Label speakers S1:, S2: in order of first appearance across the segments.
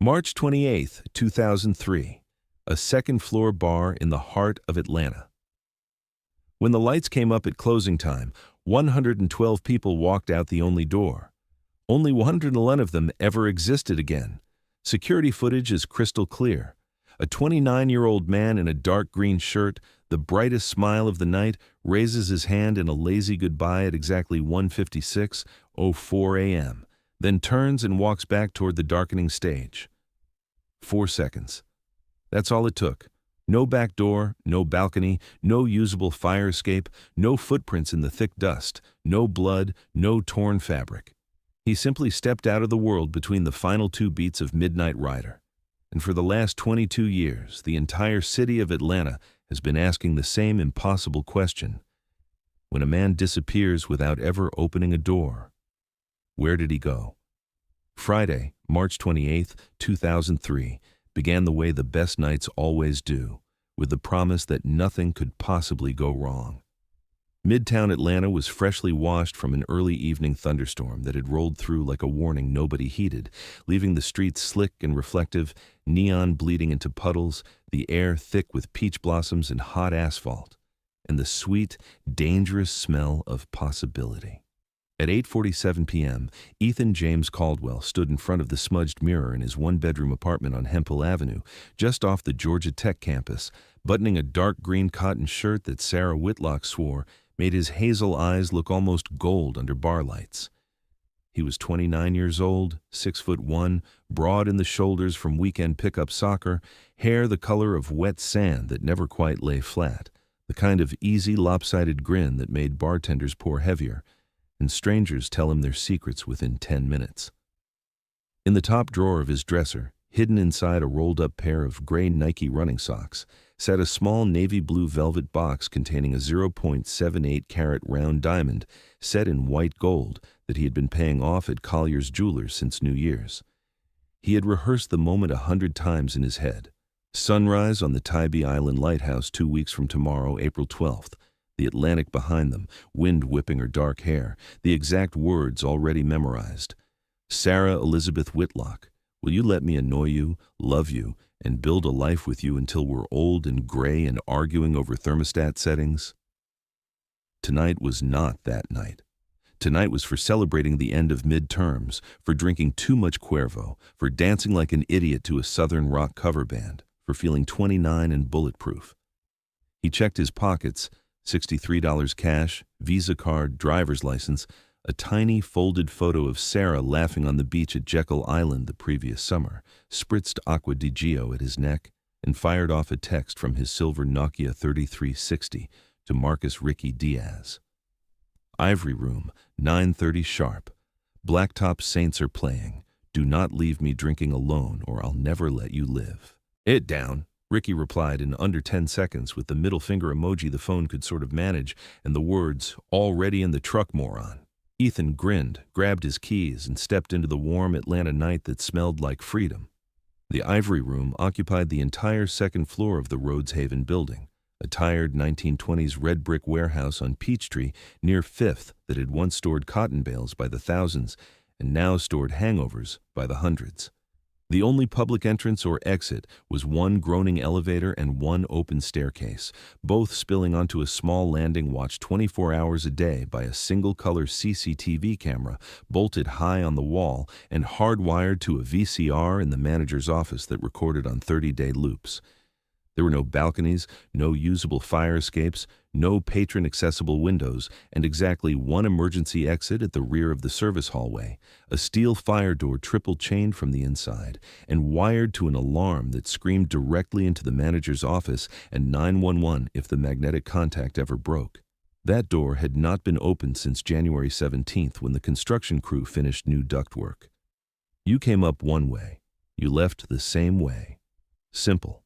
S1: March 28, 2003, a second-floor bar in the heart of Atlanta. When the lights came up at closing time, 112 people walked out the only door. Only 111 of them ever existed again. Security footage is crystal clear. A 29-year-old man in a dark green shirt, the brightest smile of the night, raises his hand in a lazy goodbye at exactly 1:56:04 a.m., then turns and walks back toward the darkening stage. 4 seconds. That's all it took. No back door, no balcony, no usable fire escape, no footprints in the thick dust, no blood, no torn fabric. He simply stepped out of the world between the final two beats of Midnight Rider. And for the last 22 years, the entire city of Atlanta has been asking the same impossible question. When a man disappears without ever opening a door, where did he go? Friday, March 28, 2003, began the way the best nights always do, with the promise that nothing could possibly go wrong. Midtown Atlanta was freshly washed from an early evening thunderstorm that had rolled through like a warning nobody heeded, leaving the streets slick and reflective, neon bleeding into puddles, the air thick with peach blossoms and hot asphalt, and the sweet, dangerous smell of possibility. At 8:47 p.m., Ethan James Caldwell stood in front of the smudged mirror in his one-bedroom apartment on Hemphill Avenue, just off the Georgia Tech campus, buttoning a dark green cotton shirt that Sarah Whitlock swore made his hazel eyes look almost gold under bar lights. He was 29 years old, 6'1", broad in the shoulders from weekend pickup soccer, hair the color of wet sand that never quite lay flat, the kind of easy, lopsided grin that made bartenders pour heavier, and strangers tell him their secrets within 10 minutes. In the top drawer of his dresser, hidden inside a rolled-up pair of gray Nike running socks, sat a small navy blue velvet box containing a 0.78-carat round diamond set in white gold that he had been paying off at Collier's Jewelers since New Year's. He had rehearsed the moment 100 times in his head. Sunrise on the Tybee Island Lighthouse 2 weeks from tomorrow, April 12th. The Atlantic behind them, wind whipping her dark hair, the exact words already memorized. Sarah Elizabeth Whitlock, will you let me annoy you, love you, and build a life with you until we're old and gray and arguing over thermostat settings? Tonight was not that night. Tonight was for celebrating the end of midterms, for drinking too much Cuervo, for dancing like an idiot to a southern rock cover band, for feeling 29 and bulletproof. He checked his pockets, $63 cash, Visa card, driver's license, a tiny folded photo of Sarah laughing on the beach at Jekyll Island the previous summer, spritzed Aqua di Gio at his neck, and fired off a text from his silver Nokia 3360 to Marcus Ricky Diaz. Ivory Room, 9:30 sharp. Blacktop Saints are playing. Do not leave me drinking alone or I'll never let you live. It down, Ricky replied in under 10 seconds with the middle finger emoji the phone could sort of manage and the words, already in the truck, moron. Ethan grinned, grabbed his keys, and stepped into the warm Atlanta night that smelled like freedom. The Ivory Room occupied the entire second floor of the Rhodes Haven building, a tired 1920s red brick warehouse on Peachtree near 5th that had once stored cotton bales by the thousands and now stored hangovers by the hundreds. The only public entrance or exit was one groaning elevator and one open staircase, both spilling onto a small landing watched 24 hours a day by a single-color CCTV camera bolted high on the wall and hardwired to a VCR in the manager's office that recorded on 30-day loops. There were no balconies, no usable fire escapes, no patron-accessible windows, and exactly one emergency exit at the rear of the service hallway, a steel fire door triple-chained from the inside, and wired to an alarm that screamed directly into the manager's office and 911 if the magnetic contact ever broke. That door had not been opened since January 17th when the construction crew finished new ductwork. You came up one way. You left the same way. Simple.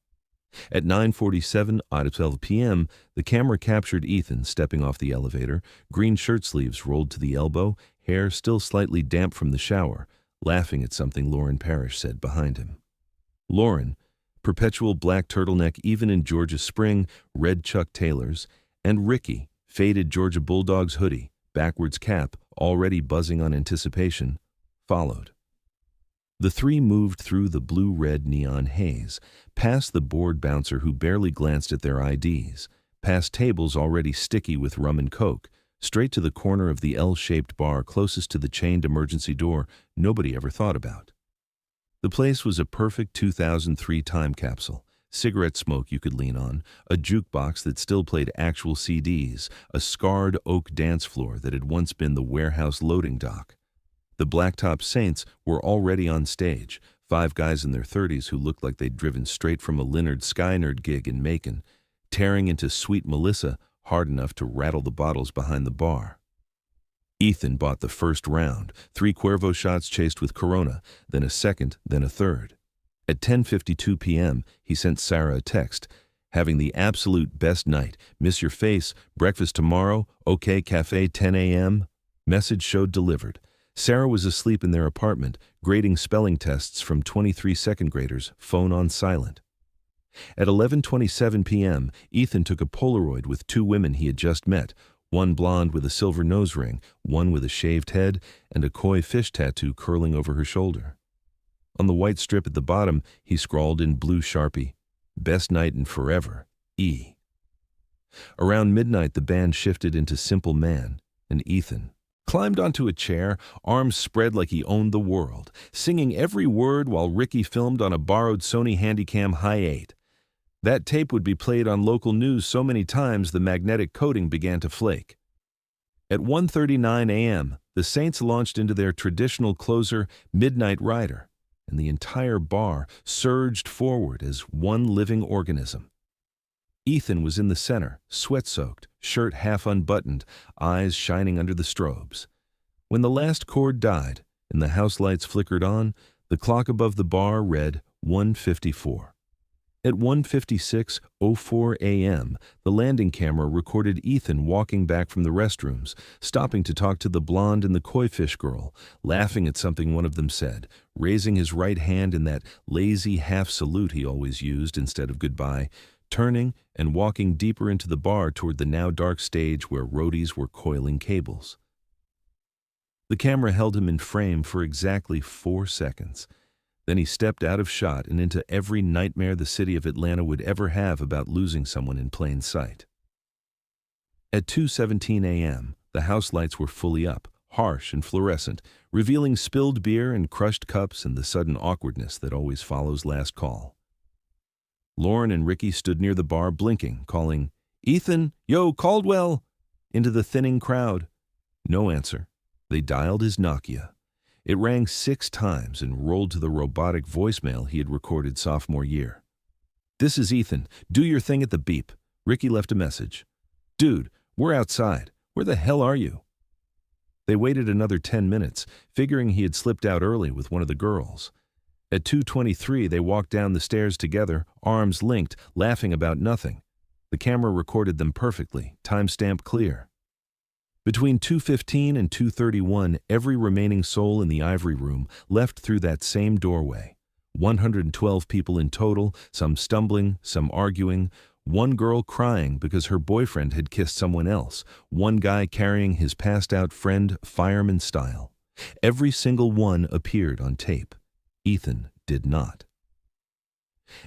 S1: At 9:47 p.m., the camera captured Ethan stepping off the elevator, green shirt sleeves rolled to the elbow, hair still slightly damp from the shower, laughing at something Lauren Parrish said behind him. Lauren, perpetual black turtleneck even in Georgia spring, red Chuck Taylors, and Ricky, faded Georgia Bulldogs hoodie, backwards cap, already buzzing on anticipation, followed. The three moved through the blue-red neon haze, past the bored bouncer who barely glanced at their IDs, past tables already sticky with rum and coke, straight to the corner of the L-shaped bar closest to the chained emergency door nobody ever thought about. The place was a perfect 2003 time capsule. Cigarette smoke you could lean on, a jukebox that still played actual CDs, a scarred oak dance floor that had once been the warehouse loading dock. The Blacktop Saints were already on stage, 5 guys in their 30s who looked like they'd driven straight from a Lynyrd Skynyrd gig in Macon, tearing into Sweet Melissa hard enough to rattle the bottles behind the bar. Ethan bought the first round, 3 Cuervo shots chased with Corona, then a second, then a third. At 10:52 p.m., he sent Sarah a text, having the absolute best night, miss your face, breakfast tomorrow, okay cafe 10 a.m. Message showed delivered. Sarah was asleep in their apartment, grading spelling tests from 23 second graders, phone on silent. At 11:27 p.m., Ethan took a Polaroid with 2 women he had just met, one blonde with a silver nose ring, one with a shaved head and a koi fish tattoo curling over her shoulder. On the white strip at the bottom, he scrawled in blue Sharpie, "Best night in forever, E." Around midnight, the band shifted into Simple Man, and Ethan climbed onto a chair, arms spread like he owned the world, singing every word while Ricky filmed on a borrowed Sony Handycam Hi8. That tape would be played on local news so many times the magnetic coating began to flake. At 1:39 a.m., the Saints launched into their traditional closer, Midnight Rider, and the entire bar surged forward as one living organism. Ethan was in the center, sweat-soaked, shirt half unbuttoned, eyes shining under the strobes. When the last chord died and the house lights flickered on, the clock above the bar read 1:54. At 1:56:04 a.m., the landing camera recorded Ethan walking back from the restrooms, stopping to talk to the blonde and the koi fish girl, laughing at something one of them said, raising his right hand in that lazy half salute he always used instead of goodbye, turning and walking deeper into the bar toward the now dark stage where roadies were coiling cables. The camera held him in frame for exactly 4 seconds. Then he stepped out of shot and into every nightmare the city of Atlanta would ever have about losing someone in plain sight. At 2:17 a.m., the house lights were fully up, harsh and fluorescent, revealing spilled beer and crushed cups and the sudden awkwardness that always follows last call. Lauren and Ricky stood near the bar blinking, calling, "Ethan, yo, Caldwell!" into the thinning crowd. No answer. They dialed his Nokia. It rang 6 times and rolled to the robotic voicemail he had recorded sophomore year. "This is Ethan. Do your thing at the beep." Ricky left a message. "Dude, we're outside. Where the hell are you?" They waited another 10 minutes, figuring he had slipped out early with one of the girls. At 2:23, they walked down the stairs together, arms linked, laughing about nothing. The camera recorded them perfectly, timestamp clear. Between 2:15 and 2:31, every remaining soul in the Ivory Room left through that same doorway. 112 people in total, some stumbling, some arguing, one girl crying because her boyfriend had kissed someone else, one guy carrying his passed-out friend fireman style. Every single one appeared on tape. Ethan did not.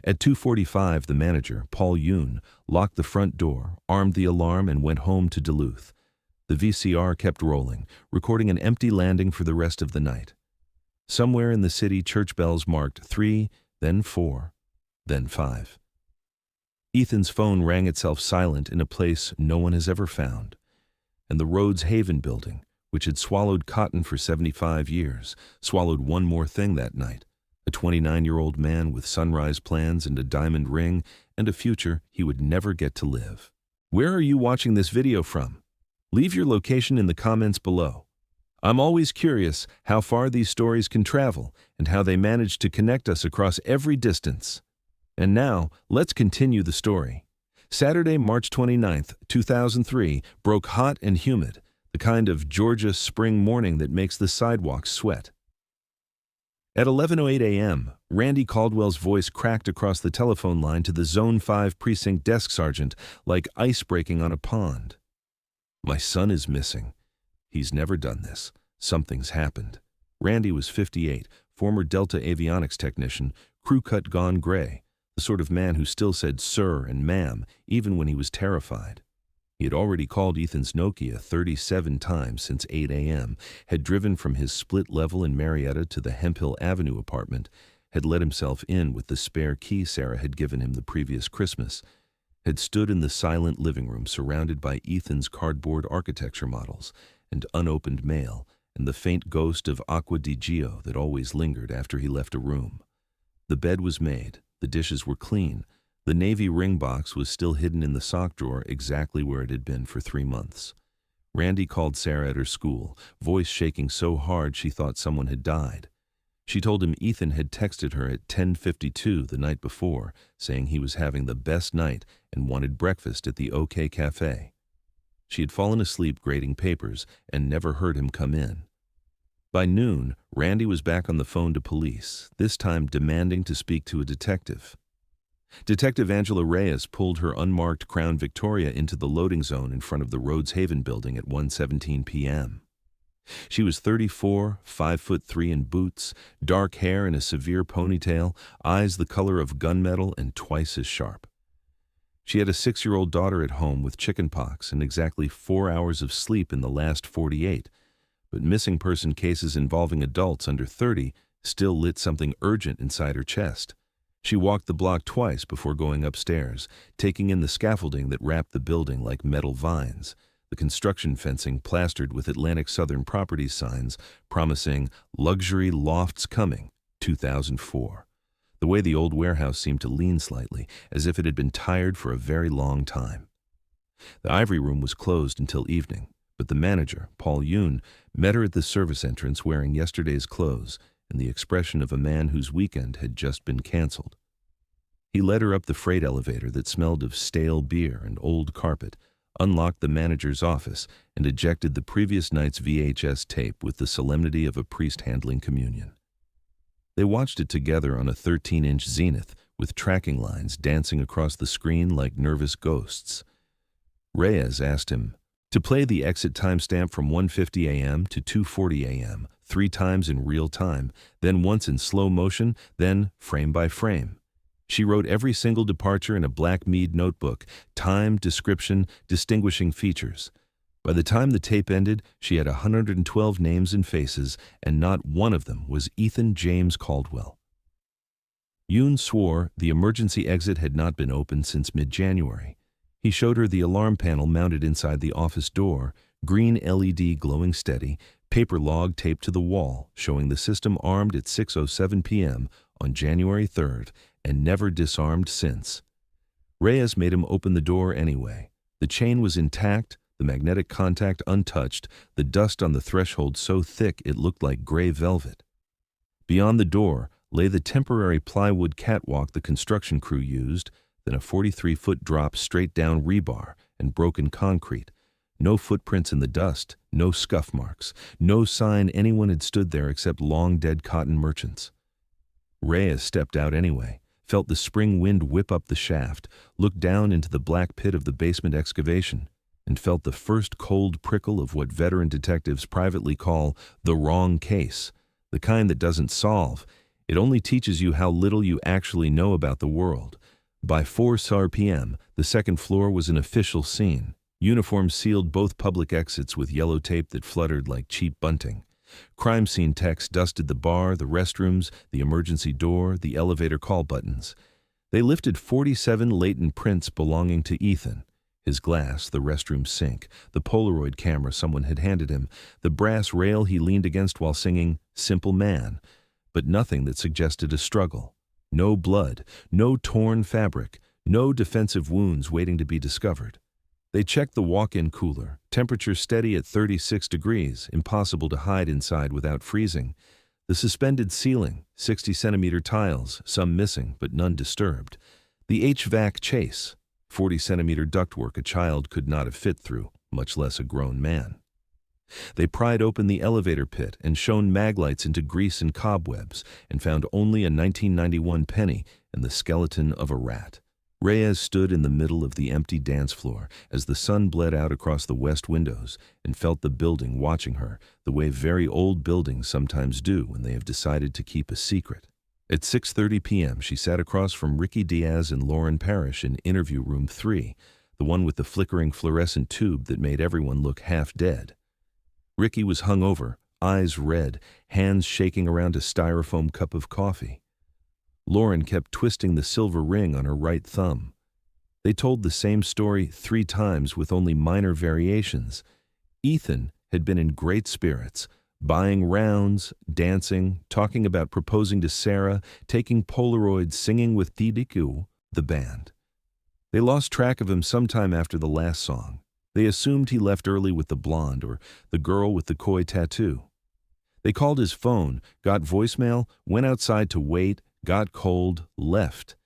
S1: At 2:45, the manager, Paul Yoon, locked the front door, armed the alarm, and went home to Duluth. The VCR kept rolling, recording an empty landing for the rest of the night. Somewhere in the city, church bells marked 3, then 4, then 5. Ethan's phone rang itself silent in a place no one has ever found. And the Rhodes Haven building, which had swallowed cotton for 75 years, swallowed one more thing that night. A 29-year-old man with sunrise plans and a diamond ring and a future he would never get to live. Where are you watching this video from? Leave your location in the comments below. I'm always curious how far these stories can travel and how they manage to connect us across every distance. And now, let's continue the story. Saturday, March 29th, 2003, broke hot and humid, the kind of Georgia spring morning that makes the sidewalks sweat. At 11:08 a.m., Randy Caldwell's voice cracked across the telephone line to the Zone 5 precinct desk sergeant like ice breaking on a pond. "My son is missing. He's never done this. Something's happened." Randy was 58, former Delta avionics technician, crew cut gone gray, the sort of man who still said sir and ma'am even when he was terrified. He had already called Ethan's Nokia 37 times since 8 a.m., had driven from his split level in Marietta to the Hemphill Avenue apartment, had let himself in with the spare key Sarah had given him the previous Christmas, had stood in the silent living room surrounded by Ethan's cardboard architecture models and unopened mail and the faint ghost of Acqua di Gio that always lingered after he left a room. The bed was made, the dishes were clean, the navy ring box was still hidden in the sock drawer exactly where it had been for 3 months. Randy called Sarah at her school, voice shaking so hard she thought someone had died. She told him Ethan had texted her at 10:52 the night before, saying he was having the best night and wanted breakfast at the OK Cafe. She had fallen asleep grading papers and never heard him come in. By noon, Randy was back on the phone to police, this time demanding to speak to a detective. Detective Angela Reyes pulled her unmarked Crown Victoria into the loading zone in front of the Rhodes Haven building at 1:17 p.m. She was 34, 5'3" in boots, dark hair in a severe ponytail, eyes the color of gunmetal and twice as sharp. She had a 6-year-old daughter at home with chickenpox and exactly 4 hours of sleep in the last 48, but missing person cases involving adults under 30 still lit something urgent inside her chest. She walked the block twice before going upstairs, taking in the scaffolding that wrapped the building like metal vines, the construction fencing plastered with Atlantic Southern Properties signs promising luxury lofts coming, 2004. The way the old warehouse seemed to lean slightly, as if it had been tired for a very long time. The Ivory Room was closed until evening, but the manager, Paul Yoon, met her at the service entrance wearing yesterday's clothes and the expression of a man whose weekend had just been canceled. He led her up the freight elevator that smelled of stale beer and old carpet, unlocked the manager's office, and ejected the previous night's VHS tape with the solemnity of a priest handling communion. They watched it together on a 13-inch Zenith with tracking lines dancing across the screen like nervous ghosts. Reyes asked him to play the exit timestamp from 1:50 a.m. to 2:40 a.m., 3 times in real time, then once in slow motion, then frame by frame. She wrote every single departure in a black Mead notebook, time, description, distinguishing features. By the time the tape ended, she had 112 names and faces, and not one of them was Ethan James Caldwell. Yoon swore the emergency exit had not been opened since mid-January. He showed her the alarm panel mounted inside the office door, green LED glowing steady, paper log taped to the wall, showing the system armed at 6:07 p.m. on January 3rd, and never disarmed since. Reyes made him open the door anyway. The chain was intact, the magnetic contact untouched, the dust on the threshold so thick it looked like gray velvet. Beyond the door lay the temporary plywood catwalk the construction crew used, then a 43-foot drop straight down rebar and broken concrete. No footprints in the dust, no scuff marks, no sign anyone had stood there except long-dead cotton merchants. Reyes stepped out anyway, felt the spring wind whip up the shaft, looked down into the black pit of the basement excavation, and felt the first cold prickle of what veteran detectives privately call the wrong case, the kind that doesn't solve. It only teaches you how little you actually know about the world. By 4 p.m., the second floor was an official scene. Uniforms sealed both public exits with yellow tape that fluttered like cheap bunting. Crime scene techs dusted the bar, the restrooms, the emergency door, the elevator call buttons. They lifted 47 latent prints belonging to Ethan. His glass, the restroom sink, the Polaroid camera someone had handed him, the brass rail he leaned against while singing "Simple Man," but nothing that suggested a struggle. No blood, no torn fabric, no defensive wounds waiting to be discovered. They checked the walk-in cooler, temperature steady at 36 degrees, impossible to hide inside without freezing. The suspended ceiling, 60-centimeter tiles, some missing but none disturbed. The HVAC chase, 40-centimeter ductwork a child could not have fit through, much less a grown man. They pried open the elevator pit and shone maglights into grease and cobwebs and found only a 1991 penny and the skeleton of a rat. Reyes stood in the middle of the empty dance floor as the sun bled out across the west windows and felt the building watching her, the way very old buildings sometimes do when they have decided to keep a secret. At 6:30 p.m., she sat across from Ricky Diaz and Lauren Parrish in interview room 3, the one with the flickering fluorescent tube that made everyone look half dead. Ricky was hungover, eyes red, hands shaking around a styrofoam cup of coffee. Lauren kept twisting the silver ring on her right thumb. They told the same story 3 times with only minor variations. Ethan had been in great spirits, buying rounds, dancing, talking about proposing to Sarah, taking Polaroids, singing with Didiku, the band. They lost track of him sometime after the last song. They assumed he left early with the blonde or the girl with the koi tattoo. They called his phone, got voicemail, went outside to wait, got cold, left.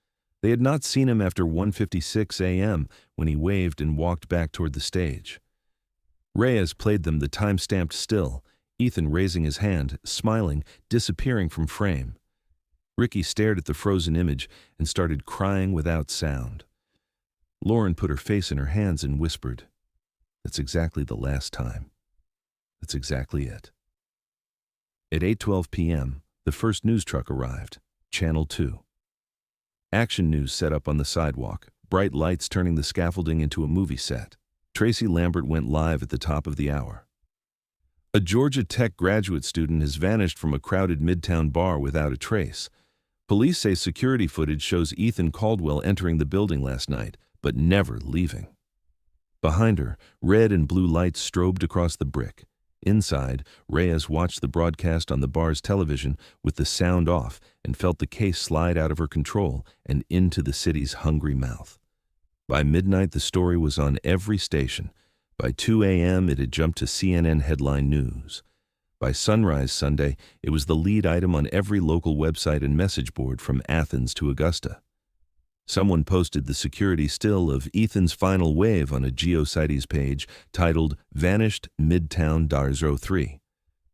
S1: They had not seen him after 1:56 a.m. when he waved and walked back toward the stage. Reyes played them the time-stamped still, Ethan raising his hand, smiling, disappearing from frame. Ricky stared at the frozen image and started crying without sound. Lauren put her face in her hands and whispered, "That's exactly the last time. That's exactly it." At 8:12 p.m., the first news truck arrived. Channel 2. Action news set up on the sidewalk, bright lights turning the scaffolding into a movie set. Tracy Lambert went live at the top of the hour. A Georgia Tech graduate student has vanished from a crowded Midtown bar without a trace. Police say security footage shows Ethan Caldwell entering the building last night, but never leaving. Behind her, red and blue lights strobed across the brick. Inside, Reyes watched the broadcast on the bar's television with the sound off and felt the case slide out of her control and into the city's hungry mouth. By midnight, the story was on every station. By 2 a.m., it had jumped to CNN headline news. By sunrise Sunday, it was the lead item on every local website and message board from Athens to Augusta. Someone posted the security still of Ethan's final wave on a GeoCities page titled "Vanished Midtown Darzo 3."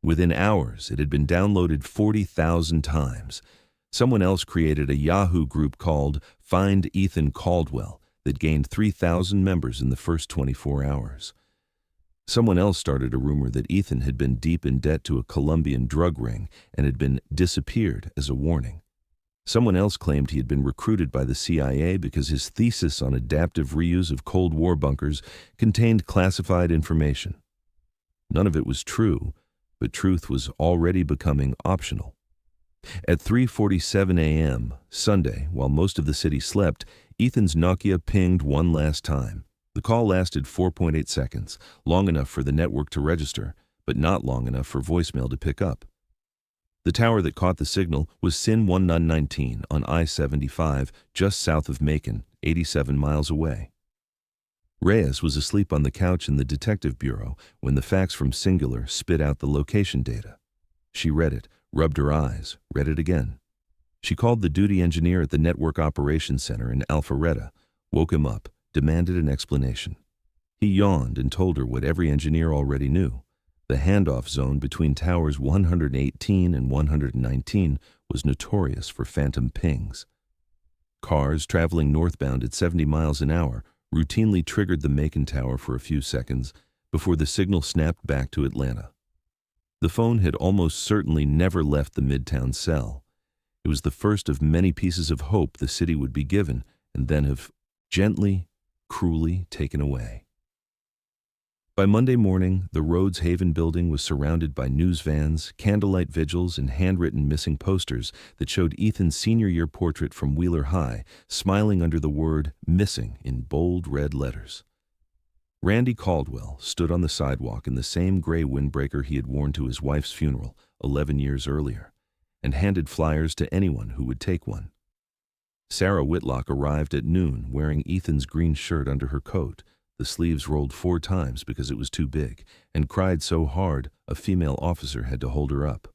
S1: Within hours, it had been downloaded 40,000 times. Someone else created a Yahoo group called Find Ethan Caldwell that gained 3,000 members in the first 24 hours. Someone else started a rumor that Ethan had been deep in debt to a Colombian drug ring and had been disappeared as a warning. Someone else claimed he had been recruited by the CIA because his thesis on adaptive reuse of Cold War bunkers contained classified information. None of it was true, but truth was already becoming optional. At 3:47 a.m. Sunday, while most of the city slept, Ethan's Nokia pinged one last time. The call lasted 4.8 seconds, long enough for the network to register, but not long enough for voicemail to pick up. The tower that caught the signal was SIN 1919 on I-75, just south of Macon, 87 miles away. Reyes was asleep on the couch in the detective bureau when the fax from Singular spit out the location data. She read it, rubbed her eyes, read it again. She called the duty engineer at the Network Operations Center in Alpharetta, woke him up, demanded an explanation. He yawned and told her what every engineer already knew. The handoff zone between towers 118 and 119 was notorious for phantom pings. Cars traveling northbound at 70 miles an hour routinely triggered the Macon Tower for a few seconds before the signal snapped back to Atlanta. The phone had almost certainly never left the Midtown cell. It was the first of many pieces of hope the city would be given and then have gently, cruelly taken away. By Monday morning, the Rhodes Haven building was surrounded by news vans, candlelight vigils, and handwritten missing posters that showed Ethan's senior year portrait from Wheeler High, smiling under the word "missing" in bold red letters. Randy Caldwell stood on the sidewalk in the same gray windbreaker he had worn to his wife's funeral 11 years earlier, and handed flyers to anyone who would take one. Sarah Whitlock arrived at noon wearing Ethan's green shirt under her coat, the sleeves rolled 4 times because it was too big, and cried so hard a female officer had to hold her up.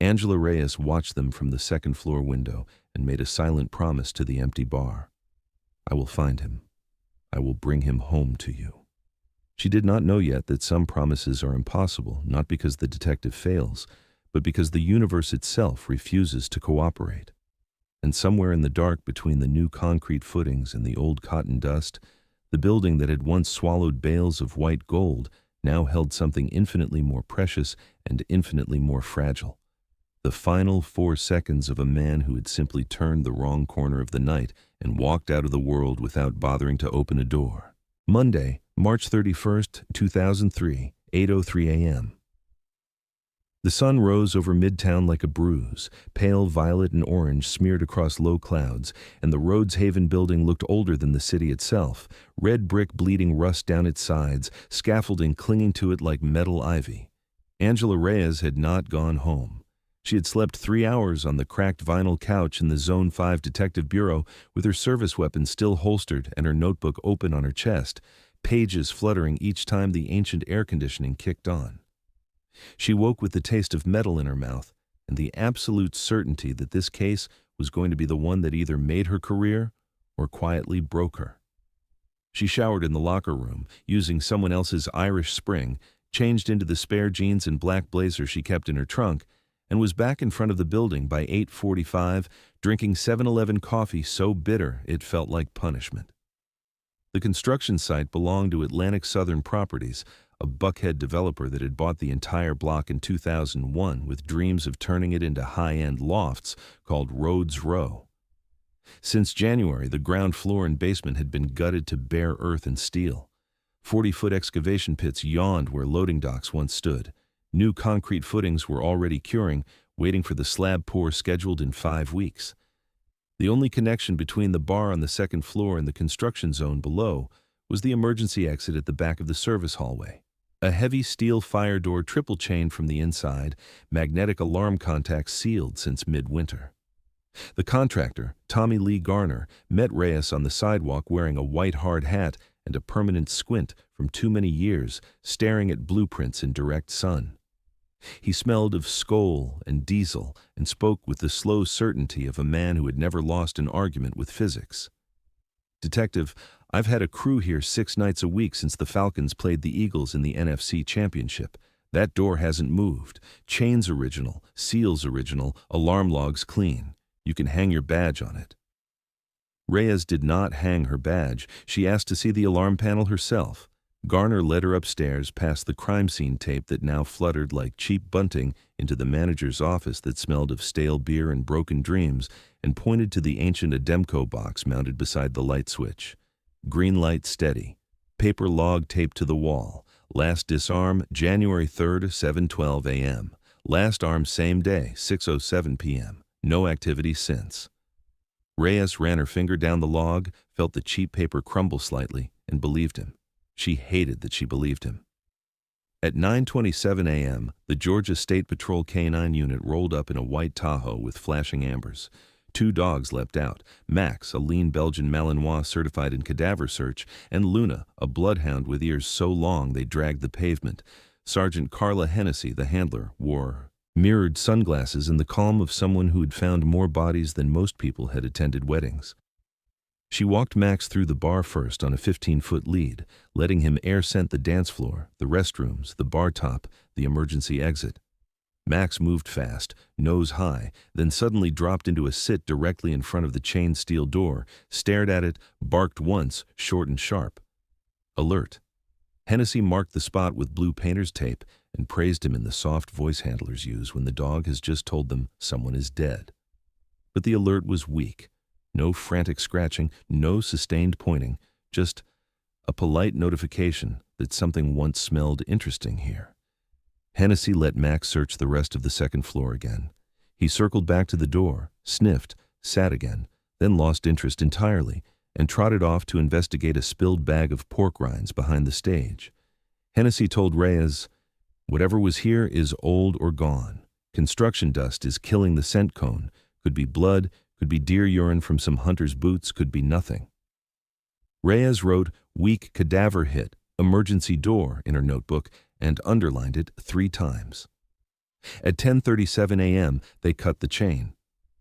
S1: Angela Reyes watched them from the second-floor window and made a silent promise to the empty bar. "I will find him. I will bring him home to you." She did not know yet that some promises are impossible, not because the detective fails, but because the universe itself refuses to cooperate. And somewhere in the dark between the new concrete footings and the old cotton dust, the building that had once swallowed bales of white gold now held something infinitely more precious and infinitely more fragile. The final 4 seconds of a man who had simply turned the wrong corner of the night and walked out of the world without bothering to open a door. Monday, March 31st, 2003, 8:03 a.m. The sun rose over Midtown like a bruise, pale violet and orange smeared across low clouds, and the Rhodes Haven building looked older than the city itself, red brick bleeding rust down its sides, scaffolding clinging to it like metal ivy. Angela Reyes had not gone home. She had slept 3 hours on the cracked vinyl couch in the Zone 5 Detective Bureau with her service weapon still holstered and her notebook open on her chest, pages fluttering each time the ancient air conditioning kicked on. She woke with the taste of metal in her mouth and the absolute certainty that this case was going to be the one that either made her career or quietly broke her. She showered in the locker room, using someone else's Irish Spring, changed into the spare jeans and black blazer she kept in her trunk, and was back in front of the building by 8:45, drinking 7-Eleven coffee so bitter it felt like punishment. The construction site belonged to Atlantic Southern Properties, a Buckhead developer that had bought the entire block in 2001 with dreams of turning it into high-end lofts called Rhodes Row. Since January, the ground floor and basement had been gutted to bare earth and steel. 40-foot excavation pits yawned where loading docks once stood. New concrete footings were already curing, waiting for the slab pour scheduled in 5 weeks. The only connection between the bar on the second floor and the construction zone below was the emergency exit at the back of the service hallway. A heavy steel fire door triple-chained from the inside, magnetic alarm contacts sealed since midwinter. The contractor, Tommy Lee Garner, met Reyes on the sidewalk wearing a white hard hat and a permanent squint from too many years, staring at blueprints in direct sun. He smelled of Skoal and diesel and spoke with the slow certainty of a man who had never lost an argument with physics. "Detective, I've had a crew here 6 nights a week since the Falcons played the Eagles in the NFC Championship. That door hasn't moved. Chains original, seals original, alarm logs clean. You can hang your badge on it." Reyes did not hang her badge. She asked to see the alarm panel herself. Garner led her upstairs past the crime scene tape that now fluttered like cheap bunting into the manager's office that smelled of stale beer and broken dreams, and pointed to the ancient Ademco box mounted beside the light switch. Green light steady. Paper log taped to the wall. Last disarm, January 3rd, 7:12 a.m. Last arm same day, 6:07 p.m. No activity since. Reyes ran her finger down the log, felt the cheap paper crumble slightly, and believed him. She hated that she believed him. At 9:27 a.m., the Georgia State Patrol K-9 unit rolled up in a white Tahoe with flashing ambers. 2 dogs leapt out, Max, a lean Belgian Malinois certified in cadaver search, and Luna, a bloodhound with ears so long they dragged the pavement. Sergeant Carla Hennessy, the handler, wore mirrored sunglasses in the calm of someone who had found more bodies than most people had attended weddings. She walked Max through the bar first on a 15-foot lead, letting him air-scent the dance floor, the restrooms, the bar top, the emergency exit. Max moved fast, nose high, then suddenly dropped into a sit directly in front of the chain steel door, stared at it, barked once, short and sharp. Alert. Hennessy marked the spot with blue painter's tape and praised him in the soft voice handlers use when the dog has just told them someone is dead. But the alert was weak. No frantic scratching, no sustained pointing, just a polite notification that something once smelled interesting here. Hennessy let Max search the rest of the second floor again. He circled back to the door, sniffed, sat again, then lost interest entirely, and trotted off to investigate a spilled bag of pork rinds behind the stage. Hennessy told Reyes, "Whatever was here is old or gone. Construction dust is killing the scent cone. Could be blood, could be deer urine from some hunter's boots, could be nothing." Reyes wrote "weak cadaver hit, emergency door" in her notebook and underlined it 3 times. At 10:37 a.m., they cut the chain.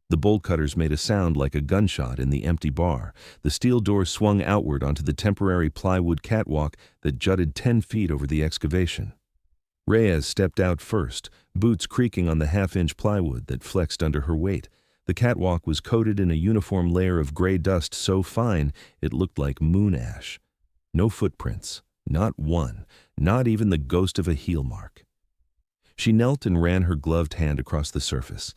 S1: The bolt cutters made a sound like a gunshot in the empty bar. The steel door swung outward onto the temporary plywood catwalk that jutted 10 feet over the excavation. Reyes stepped out first, boots creaking on the half-inch plywood that flexed under her weight. The catwalk was coated in a uniform layer of gray dust so fine it looked like moon ash. No footprints, not one, not even the ghost of a heel mark. She knelt and ran her gloved hand across the surface.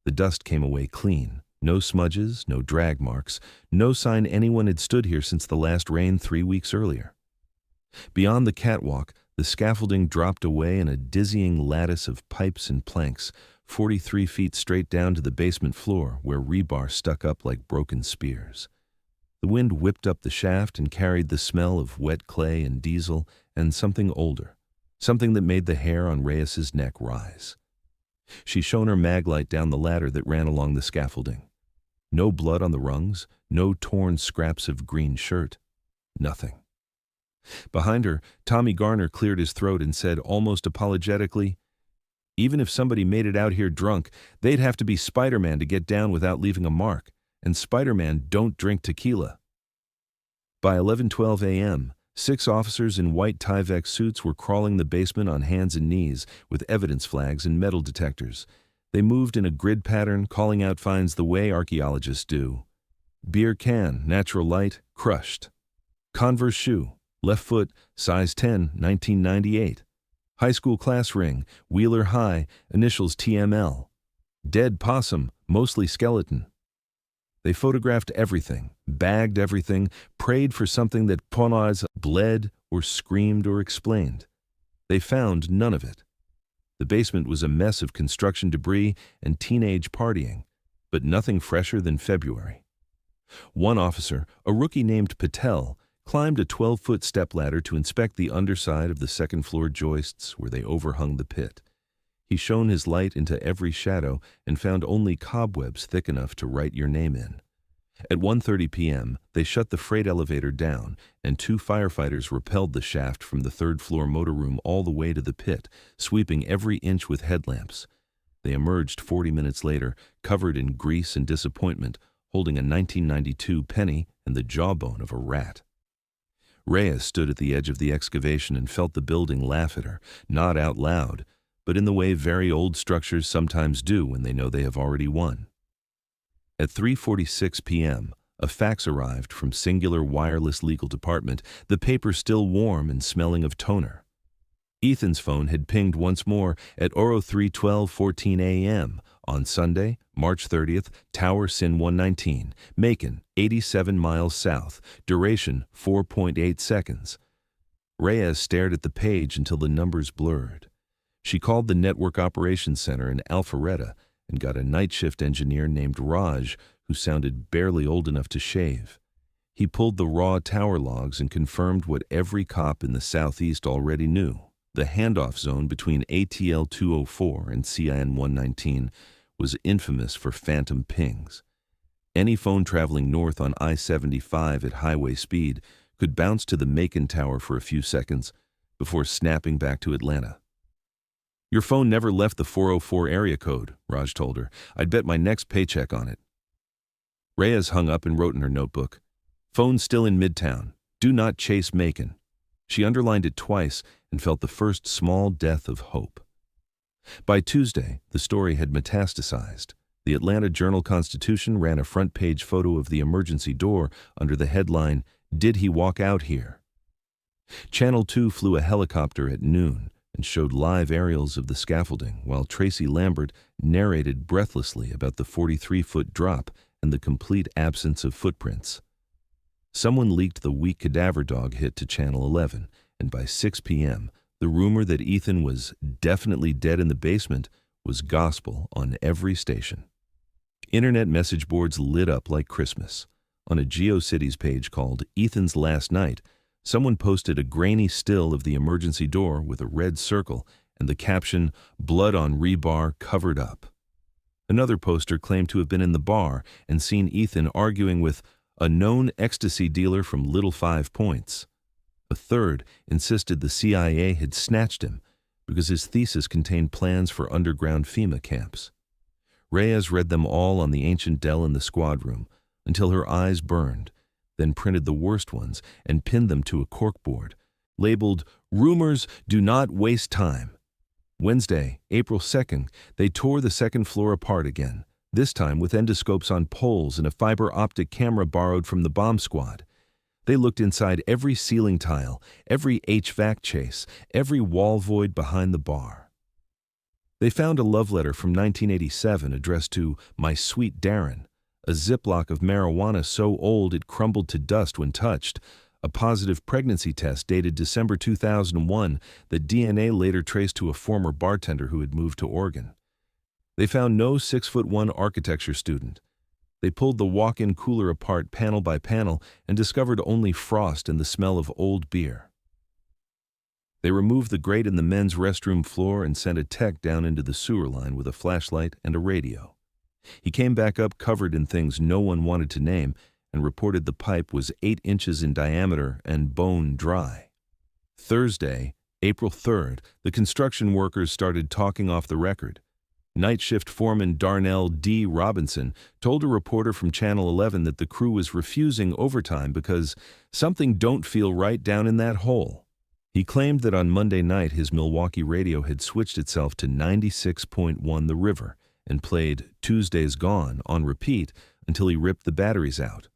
S1: The dust came away clean. No smudges, no drag marks, no sign anyone had stood here since the last rain 3 weeks earlier. Beyond the catwalk, the scaffolding dropped away in a dizzying lattice of pipes and planks, 43 feet straight down to the basement floor where rebar stuck up like broken spears. The wind whipped up the shaft and carried the smell of wet clay and diesel and something older, something that made the hair on Reyes's neck rise. She shone her mag light down the ladder that ran along the scaffolding. No blood on the rungs, no torn scraps of green shirt, nothing. Behind her, Tommy Garner cleared his throat and said almost apologetically, "Even if somebody made it out here drunk, they'd have to be Spider-Man to get down without leaving a mark, and Spider-Man don't drink tequila." By 11:12 a.m., 6 officers in white Tyvek suits were crawling the basement on hands and knees with evidence flags and metal detectors. They moved in a grid pattern, calling out finds the way archaeologists do. Beer can, natural light, crushed. Converse shoe, left foot, size 10, 1998. High school class ring, Wheeler High, initials TML. Dead possum, mostly skeleton. They photographed everything, bagged everything, prayed for something that Ponaz bled or screamed or explained. They found none of it. The basement was a mess of construction debris and teenage partying, but nothing fresher than February. One officer, a rookie named Patel, climbed a 12-foot stepladder to inspect the underside of the second-floor joists where they overhung the pit. He shone his light into every shadow and found only cobwebs thick enough to write your name in. At 1:30 p.m., they shut the freight elevator down, and 2 firefighters rappelled the shaft from the third-floor motorroom all the way to the pit, sweeping every inch with headlamps. They emerged 40 minutes later, covered in grease and disappointment, holding a 1992 penny and the jawbone of a rat. Reyes stood at the edge of the excavation and felt the building laugh at her, not out loud, but in the way very old structures sometimes do when they know they have already won. At 3:46 p.m., a fax arrived from Singular Wireless Legal Department, the paper still warm and smelling of toner. Ethan's phone had pinged once more at 03:12:14 a.m. on Sunday, March 30th, Tower Sin 119, Macon, 87 miles south, duration 4.8 seconds. Reyes stared at the page until the numbers blurred. She called the Network Operations Center in Alpharetta and got a night shift engineer named Raj who sounded barely old enough to shave. He pulled the raw tower logs and confirmed what every cop in the southeast already knew. The handoff zone between ATL 204 and CIN 119 was infamous for phantom pings. Any phone traveling north on I-75 at highway speed could bounce to the Macon Tower for a few seconds before snapping back to Atlanta. "Your phone never left the 404 area code," Raj told her. "I'd bet my next paycheck on it." Reyes hung up and wrote in her notebook, "Phone still in Midtown. Do not chase Macon." She underlined it twice and felt the first small death of hope. By Tuesday, the story had metastasized. The Atlanta Journal-Constitution ran a front-page photo of the emergency door under the headline, "Did he walk out here?" Channel 2 flew a helicopter at noon and showed live aerials of the scaffolding, while Tracy Lambert narrated breathlessly about the 43-foot drop and the complete absence of footprints. Someone leaked the weak cadaver dog hit to Channel 11, and by 6 p.m., the rumor that Ethan was definitely dead in the basement was gospel on every station. Internet message boards lit up like Christmas. On a GeoCities page called Ethan's Last Night, someone posted a grainy still of the emergency door with a red circle and the caption, "Blood on rebar covered up." Another poster claimed to have been in the bar and seen Ethan arguing with a known ecstasy dealer from Little 5 Points. A third insisted the CIA had snatched him because his thesis contained plans for underground FEMA camps. Reyes read them all on the ancient Dell in the squad room until her eyes burned, then printed the worst ones and pinned them to a corkboard, labeled, "Rumors do not waste time." Wednesday, April 2nd, they tore the second floor apart again, this time with endoscopes on poles and a fiber optic camera borrowed from the bomb squad. They looked inside every ceiling tile, every HVAC chase, every wall void behind the bar. They found a love letter from 1987 addressed to "My Sweet Darren," a Ziploc of marijuana so old it crumbled to dust when touched, a positive pregnancy test dated December 2001 that DNA later traced to a former bartender who had moved to Oregon. They found no 6'1" architecture student. They pulled the walk-in cooler apart panel by panel and discovered only frost and the smell of old beer. They removed the grate in the men's restroom floor and sent a tech down into the sewer line with a flashlight and a radio. He came back up covered in things no one wanted to name and reported the pipe was 8 inches in diameter and bone dry. Thursday, April 3rd, the construction workers started talking off the record. Night shift foreman Darnell D. Robinson told a reporter from Channel 11 that the crew was refusing overtime because something don't feel right down in that hole. He claimed that on Monday night his Milwaukee radio had switched itself to 96.1 The River and played "Tuesday's Gone" on repeat until he ripped the batteries out.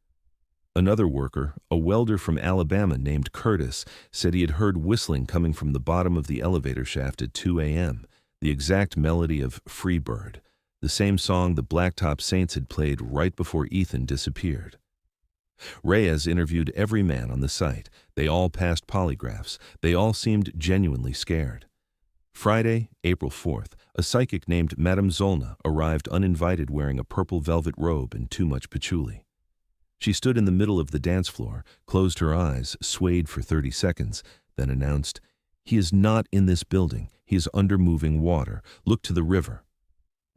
S1: Another worker, a welder from Alabama named Curtis, said he had heard whistling coming from the bottom of the elevator shaft at 2 a.m., the exact melody of "Free Bird," the same song the Blacktop Saints had played right before Ethan disappeared. Reyes interviewed every man on the site. They all passed polygraphs. They all seemed genuinely scared. Friday, April 4th, a psychic named Madame Zolna arrived uninvited wearing a purple velvet robe and too much patchouli. She stood in the middle of the dance floor, closed her eyes, swayed for 30 seconds, then announced, "He is not in this building. He is under moving water. Look to the river."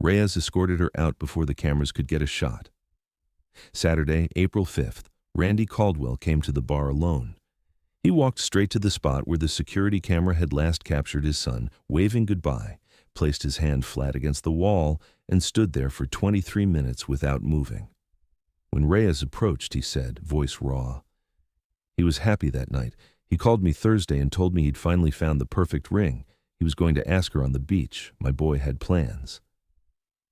S1: Reyes escorted her out before the cameras could get a shot. Saturday, April 5th, Randy Caldwell came to the bar alone. He walked straight to the spot where the security camera had last captured his son, waving goodbye, placed his hand flat against the wall, and stood there for 23 minutes without moving. When Reyes approached, he said, voice raw, "He was happy that night. He called me Thursday and told me he'd finally found the perfect ring. He was going to ask her on the beach. My boy had plans."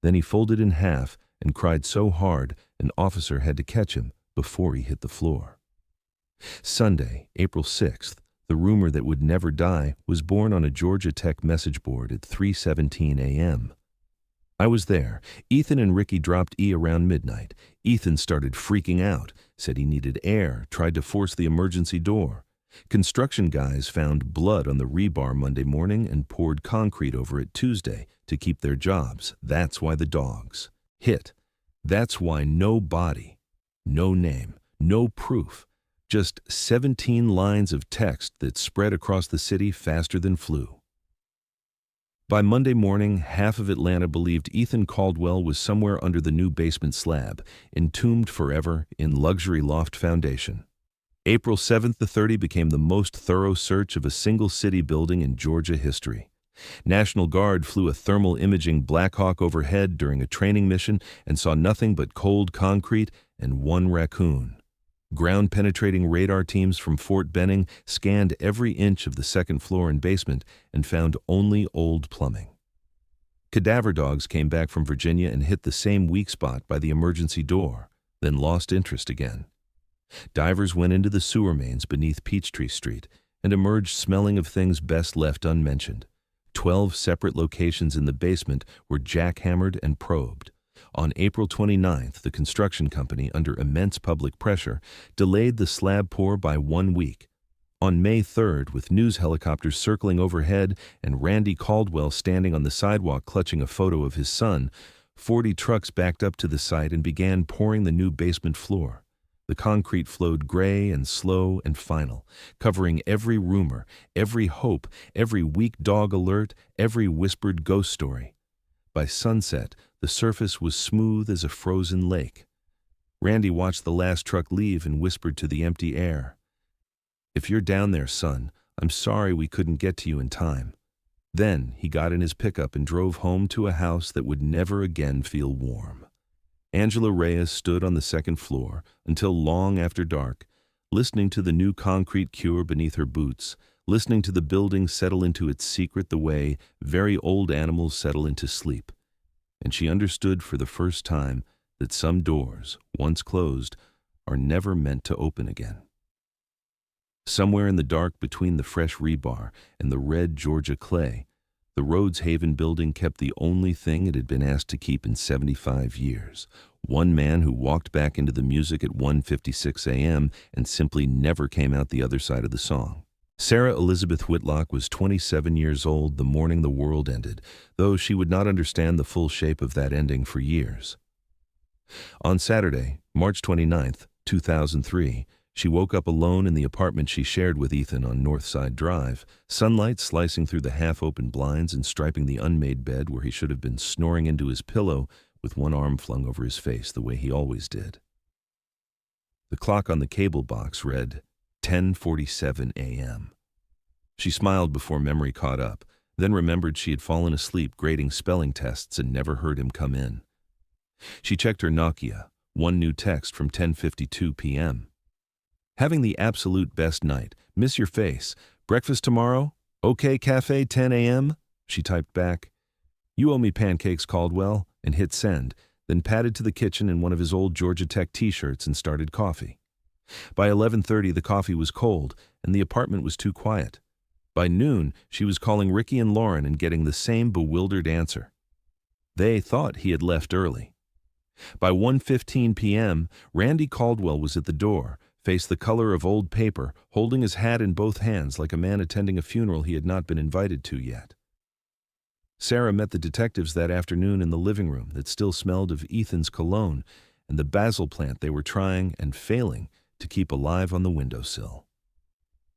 S1: Then he folded in half and cried so hard an officer had to catch him before he hit the floor. Sunday, April 6th, the rumor that would never die was born on a Georgia Tech message board at 3:17 a.m. I was there. Ethan and Ricky dropped E around midnight. Ethan started freaking out, said he needed air, tried to force the emergency door. Construction guys found blood on the rebar Monday morning and poured concrete over it Tuesday to keep their jobs. That's why the dogs hit. That's why no body, no name, no proof, just 17 lines of text that spread across the city faster than flu. By Monday morning, half of Atlanta believed Ethan Caldwell was somewhere under the new basement slab, entombed forever in luxury loft foundation. April 7th to 30 became the most thorough search of a single city building in Georgia history. National Guard flew a thermal imaging Black Hawk overhead during a training mission and saw nothing but cold concrete and one raccoon. Ground-penetrating radar teams from Fort Benning scanned every inch of the second floor and basement and found only old plumbing. Cadaver dogs came back from Virginia and hit the same weak spot by the emergency door, then lost interest again. Divers went into the sewer mains beneath Peachtree Street and emerged smelling of things best left unmentioned. 12 separate locations in the basement were jackhammered and probed. On April 29th, the construction company, under immense public pressure, delayed the slab pour by 1 week. On May 3rd, with news helicopters circling overhead and Randy Caldwell standing on the sidewalk clutching a photo of his son, 40 trucks backed up to the site and began pouring the new basement floor. The concrete flowed gray and slow and final, covering every rumor, every hope, every weak dog alert, every whispered ghost story. By sunset, the surface was smooth as a frozen lake. Randy watched the last truck leave and whispered to the empty air, "If you're down there, son, I'm sorry we couldn't get to you in time." Then he got in his pickup and drove home to a house that would never again feel warm. Angela Reyes stood on the second floor until long after dark, listening to the new concrete cure beneath her boots, listening to the building settle into its secret the way very old animals settle into sleep. and she understood for the first time that some doors, once closed, are never meant to open again. Somewhere in the dark between the fresh rebar and the red Georgia clay, the Rhodes Haven building kept the only thing it had been asked to keep in 75 years. One man who walked back into the music at 1:56 a.m. and simply never came out the other side of the song. Sarah Elizabeth Whitlock was 27 years old the morning the world ended, though she would not understand the full shape of that ending for years. On Saturday, March 29th, 2003, she woke up alone in the apartment she shared with Ethan on Northside Drive, sunlight slicing through the half-open blinds and striping the unmade bed where he should have been snoring into his pillow with one arm flung over his face the way he always did. The clock on the cable box read 10:47 a.m. She smiled before memory caught up, then remembered she had fallen asleep grading spelling tests and never heard him come in. She checked her Nokia, one new text from 10:52 p.m. Having the absolute best night. Miss your face. Breakfast tomorrow? Okay, cafe, 10 a.m.? She typed back. You owe me pancakes, Caldwell, and hit send, then padded to the kitchen in one of his old Georgia Tech t-shirts and started coffee. By 11:30, the coffee was cold, and the apartment was too quiet. By noon, she was calling Ricky and Lauren and getting the same bewildered answer. They thought he had left early. By 1:15 p.m., Randy Caldwell was at the door, face the color of old paper, holding his hat in both hands like a man attending a funeral he had not been invited to yet. Sarah met the detectives that afternoon in the living room that still smelled of Ethan's cologne and the basil plant they were trying and failing to keep alive on the windowsill.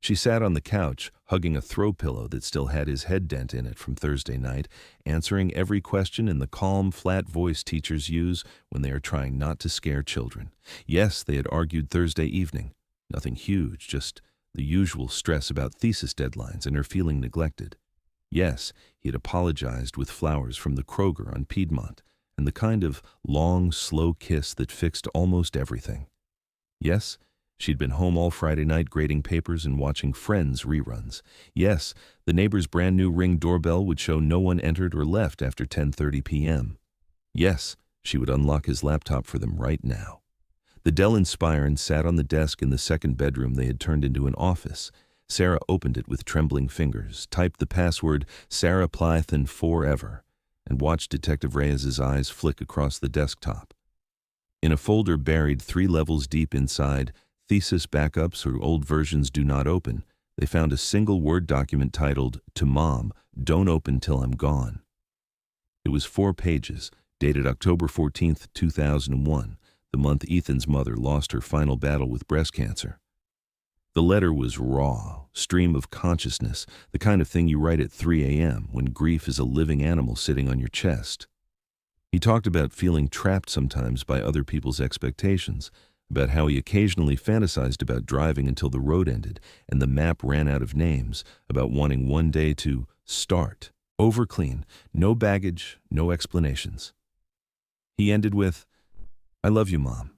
S1: She sat on the couch, hugging a throw pillow that still had his head dent in it from Thursday night, answering every question in the calm, flat voice teachers use when they are trying not to scare children. Yes, they had argued Thursday evening. Nothing huge, just the usual stress about thesis deadlines and her feeling neglected. Yes, he had apologized with flowers from the Kroger on Piedmont, and the kind of long, slow kiss that fixed almost everything. Yes, she'd been home all Friday night grading papers and watching Friends reruns. Yes, the neighbor's brand new Ring doorbell would show no one entered or left after 10:30 p.m. Yes, she would unlock his laptop for them right now. The Dell Inspiron sat on the desk in the second bedroom they had turned into an office. Sarah opened it with trembling fingers, typed the password Sarah Plythen forever, and watched Detective Reyes's eyes flick across the desktop. In a folder buried 3 levels deep inside, thesis backups or old versions do not open, they found a single Word document titled, To Mom, Don't Open Till I'm Gone. It was 4 pages, dated October 14th, 2001, the month Ethan's mother lost her final battle with breast cancer. The letter was raw, stream of consciousness, the kind of thing you write at 3 a.m. when grief is a living animal sitting on your chest. He talked about feeling trapped sometimes by other people's expectations, about how he occasionally fantasized about driving until the road ended and the map ran out of names, about wanting one day to start, over clean, no baggage, no explanations. He ended with, I love you, Mom.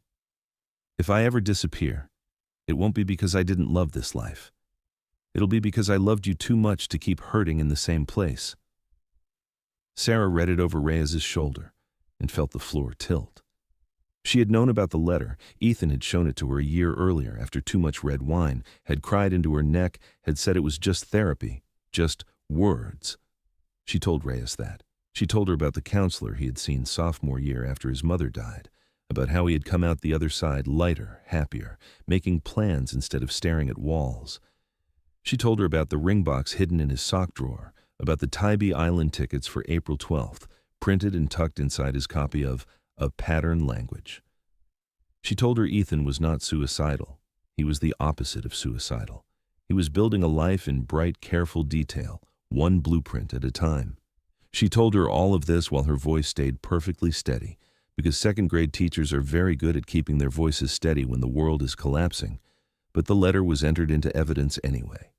S1: If I ever disappear, it won't be because I didn't love this life. It'll be because I loved you too much to keep hurting in the same place. Sarah read it over Reyes's shoulder and felt the floor tilt. She had known about the letter. Ethan had shown it to her a year earlier after too much red wine, had cried into her neck, had said it was just therapy, just words. She told Reyes that. She told her about the counselor he had seen sophomore year after his mother died, about how he had come out the other side lighter, happier, making plans instead of staring at walls. She told her about the ring box hidden in his sock drawer, about the Tybee Island tickets for April 12th, printed and tucked inside his copy of A Pattern Language. She told her Ethan was not suicidal. He was the opposite of suicidal. He was building a life in bright, careful detail, one blueprint at a time. She told her all of this while her voice stayed perfectly steady, because second-grade teachers are very good at keeping their voices steady when the world is collapsing. But the letter was entered into evidence anyway.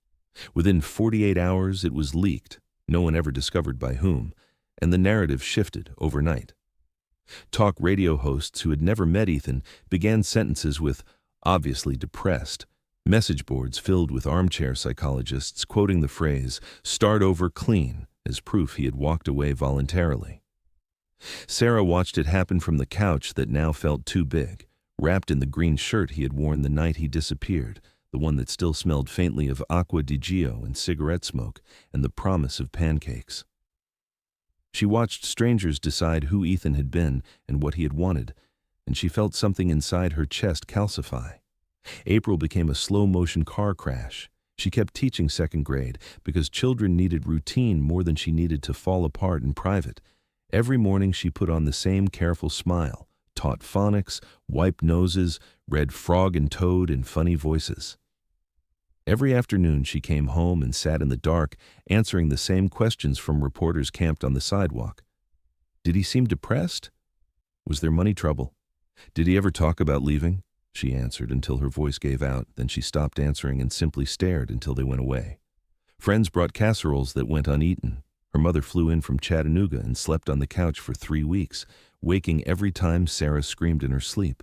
S1: Within 48 hours, it was leaked, no one ever discovered by whom, and the narrative shifted overnight. Talk radio hosts who had never met Ethan began sentences with, obviously depressed, message boards filled with armchair psychologists quoting the phrase, start over clean, as proof he had walked away voluntarily. Sarah watched it happen from the couch that now felt too big, wrapped in the green shirt he had worn the night he disappeared, the one that still smelled faintly of acqua di gio and cigarette smoke and the promise of pancakes. She watched strangers decide who Ethan had been and what he had wanted, and she felt something inside her chest calcify. April became a slow-motion car crash. She kept teaching second grade because children needed routine more than she needed to fall apart in private. Every morning she put on the same careful smile, taught phonics, wiped noses, read Frog and Toad in funny voices. Every afternoon she came home and sat in the dark, answering the same questions from reporters camped on the sidewalk. Did he seem depressed? Was there money trouble? Did he ever talk about leaving? She answered until her voice gave out, then she stopped answering and simply stared until they went away. Friends brought casseroles that went uneaten. Her mother flew in from Chattanooga and slept on the couch for 3 weeks, waking every time Sarah screamed in her sleep.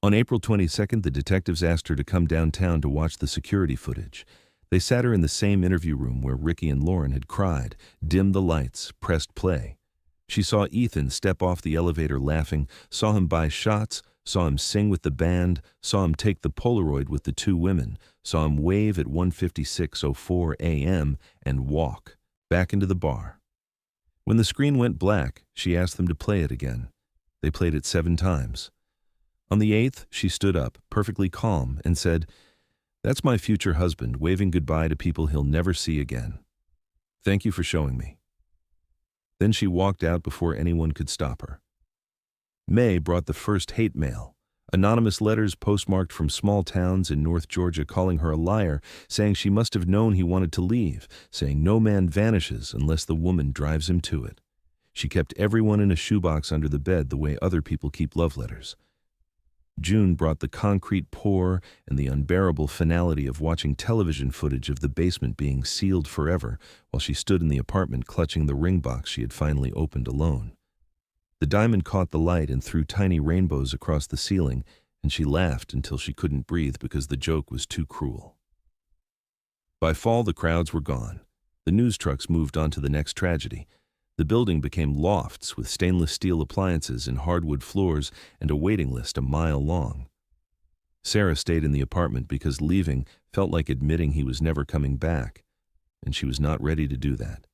S1: On April 22nd, the detectives asked her to come downtown to watch the security footage. They sat her in the same interview room where Ricky and Lauren had cried, dimmed the lights, pressed play. She saw Ethan step off the elevator laughing, saw him buy shots, saw him sing with the band, saw him take the Polaroid with the 2 women, saw him wave at 1:56:04 a.m. and walk back into the bar. When the screen went black, she asked them to play it again. They played it 7 times. On the 8th, she stood up, perfectly calm, and said, "That's my future husband, waving goodbye to people he'll never see again. Thank you for showing me." Then she walked out before anyone could stop her. May brought the first hate mail, anonymous letters postmarked from small towns in North Georgia calling her a liar, saying she must have known he wanted to leave, saying no man vanishes unless the woman drives him to it. She kept everyone in a shoebox under the bed the way other people keep love letters. June brought the concrete pour and the unbearable finality of watching television footage of the basement being sealed forever while she stood in the apartment clutching the ring box she had finally opened alone. The diamond caught the light and threw tiny rainbows across the ceiling, and she laughed until she couldn't breathe because the joke was too cruel. By fall, the crowds were gone. The news trucks moved on to the next tragedy. The building became lofts with stainless steel appliances and hardwood floors and a waiting list a mile long. Sarah stayed in the apartment because leaving felt like admitting he was never coming back, and she was not ready to do that.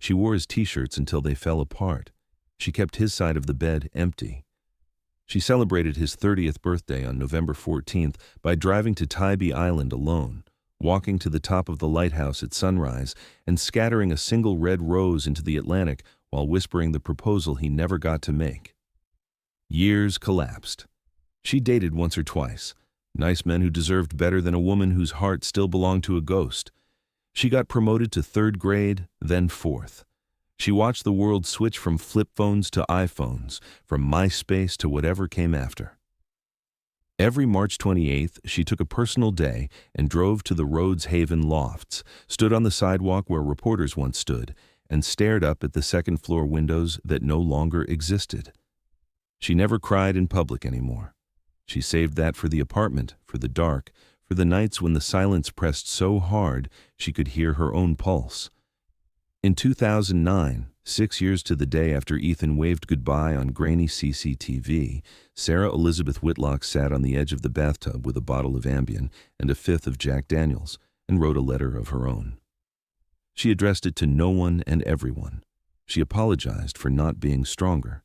S1: She wore his t-shirts until they fell apart. She kept his side of the bed empty. She celebrated his 30th birthday on November 14th by driving to Tybee Island alone, walking to the top of the lighthouse at sunrise, and scattering a single red rose into the Atlantic while whispering the proposal he never got to make. Years collapsed. She dated once or twice, nice men who deserved better than a woman whose heart still belonged to a ghost. She got promoted to 3rd grade, then 4th. She watched the world switch from flip phones to iPhones, from MySpace to whatever came after. Every March 28th, she took a personal day and drove to the Rhodes Haven lofts, stood on the sidewalk where reporters once stood, and stared up at the second-floor windows that no longer existed. She never cried in public anymore. She saved that for the apartment, for the dark, for the nights when the silence pressed so hard she could hear her own pulse. In 2009, 6 years to the day after Ethan waved goodbye on grainy CCTV, Sarah Elizabeth Whitlock sat on the edge of the bathtub with a bottle of Ambien and a fifth of Jack Daniels and wrote a letter of her own. She addressed it to no one and everyone. She apologized for not being stronger.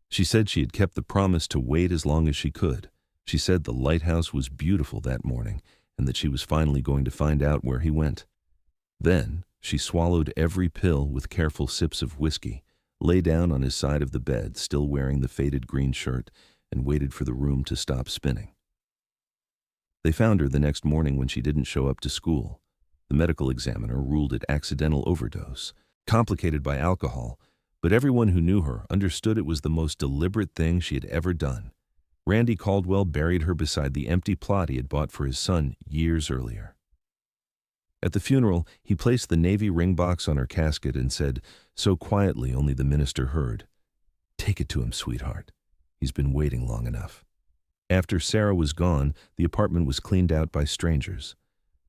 S1: She said she had kept the promise to wait as long as she could. She said the lighthouse was beautiful that morning and that she was finally going to find out where he went. Then, she swallowed every pill with careful sips of whiskey, lay down on his side of the bed, still wearing the faded green shirt, and waited for the room to stop spinning. They found her the next morning when she didn't show up to school. The medical examiner ruled it accidental overdose, complicated by alcohol, but everyone who knew her understood it was the most deliberate thing she had ever done. Randy Caldwell buried her beside the empty plot he had bought for his son years earlier. At the funeral, he placed the Navy ring box on her casket and said, so quietly only the minister heard, "Take it to him, sweetheart. He's been waiting long enough." After Sarah was gone, the apartment was cleaned out by strangers.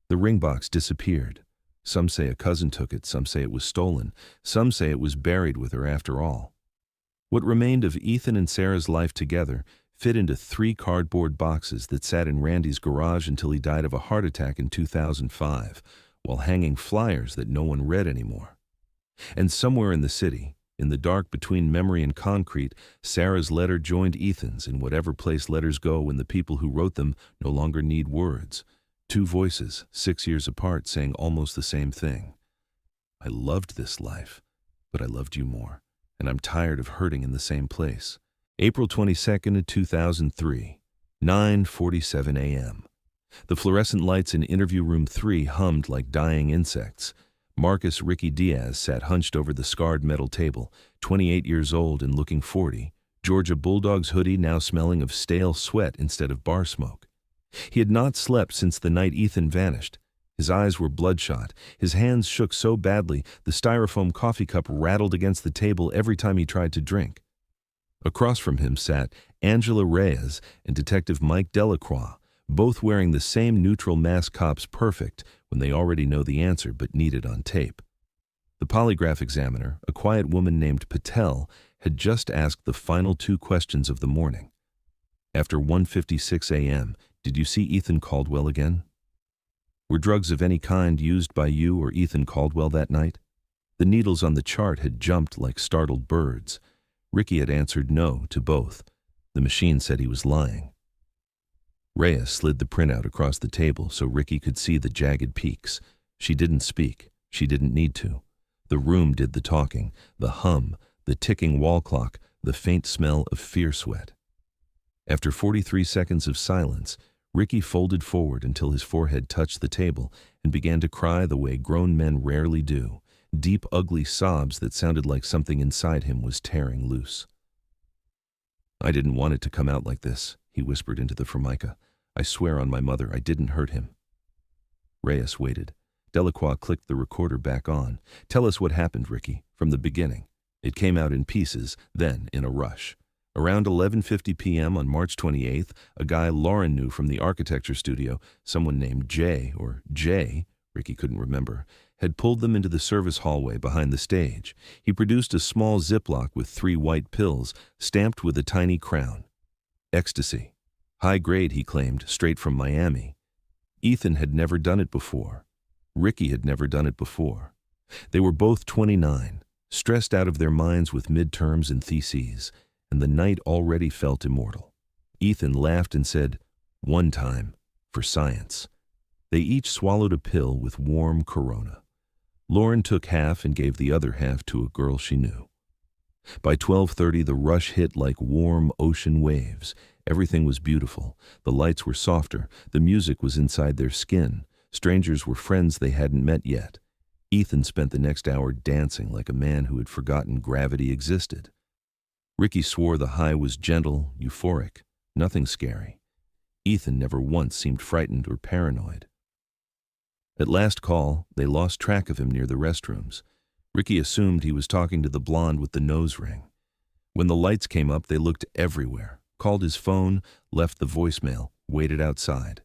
S1: The ring box disappeared. Some say a cousin took it, some say it was stolen, some say it was buried with her after all. What remained of Ethan and Sarah's life together fit into 3 cardboard boxes that sat in Randy's garage until he died of a heart attack in 2005, while hanging flyers that no one read anymore. And somewhere in the city, in the dark between memory and concrete, Sarah's letter joined Ethan's in whatever place letters go when the people who wrote them no longer need words. 2 voices, 6 years apart, saying almost the same thing. I loved this life, but I loved you more, and I'm tired of hurting in the same place. April 22nd, 2003, 9:47 a.m. The fluorescent lights in interview room 3 hummed like dying insects. Marcus Ricky Diaz sat hunched over the scarred metal table, 28 years old and looking 40, Georgia Bulldog's hoodie now smelling of stale sweat instead of bar smoke. He had not slept since the night Ethan vanished. His eyes were bloodshot. His hands shook so badly the styrofoam coffee cup rattled against the table every time he tried to drink. Across from him sat Angela Reyes and Detective Mike Delacroix, both wearing the same neutral mask cops perfect when they already know the answer but need it on tape. The polygraph examiner, a quiet woman named Patel, had just asked the final 2 questions of the morning. After 1:56 a.m., did you see Ethan Caldwell again? Were drugs of any kind used by you or Ethan Caldwell that night? The needles on the chart had jumped like startled birds. Ricky had answered no to both. The machine said he was lying. Reyes slid the printout across the table so Ricky could see the jagged peaks. She didn't speak. She didn't need to. The room did the talking, the hum, the ticking wall clock, the faint smell of fear sweat. After 43 seconds of silence, Ricky folded forward until his forehead touched the table and began to cry the way grown men rarely do, deep, ugly sobs that sounded like something inside him was tearing loose. I didn't want it to come out like this, he whispered into the formica. I swear on my mother I didn't hurt him. Reyes waited. Delacroix clicked the recorder back on. Tell us what happened, Ricky, from the beginning. It came out in pieces, then in a rush. Around 11:50 p.m. on March 28th, a guy Lauren knew from the architecture studio, someone named Jay, Ricky couldn't remember, had pulled them into the service hallway behind the stage. He produced a small Ziploc with 3 white pills, stamped with a tiny crown. Ecstasy. High grade, he claimed, straight from Miami. Ethan had never done it before. Ricky had never done it before. They were both 29, stressed out of their minds with midterms and theses, and the night already felt immortal. Ethan laughed and said, "One time, for science." They each swallowed a pill with warm Corona. Lauren took half and gave the other half to a girl she knew. By 12:30, the rush hit like warm ocean waves. Everything was beautiful. The lights were softer. The music was inside their skin. Strangers were friends they hadn't met yet. Ethan spent the next hour dancing like a man who had forgotten gravity existed. Ricky swore the high was gentle, euphoric, nothing scary. Ethan never once seemed frightened or paranoid. At last call, they lost track of him near the restrooms. Ricky assumed he was talking to the blonde with the nose ring. When the lights came up, they looked everywhere, called his phone, left the voicemail, waited outside.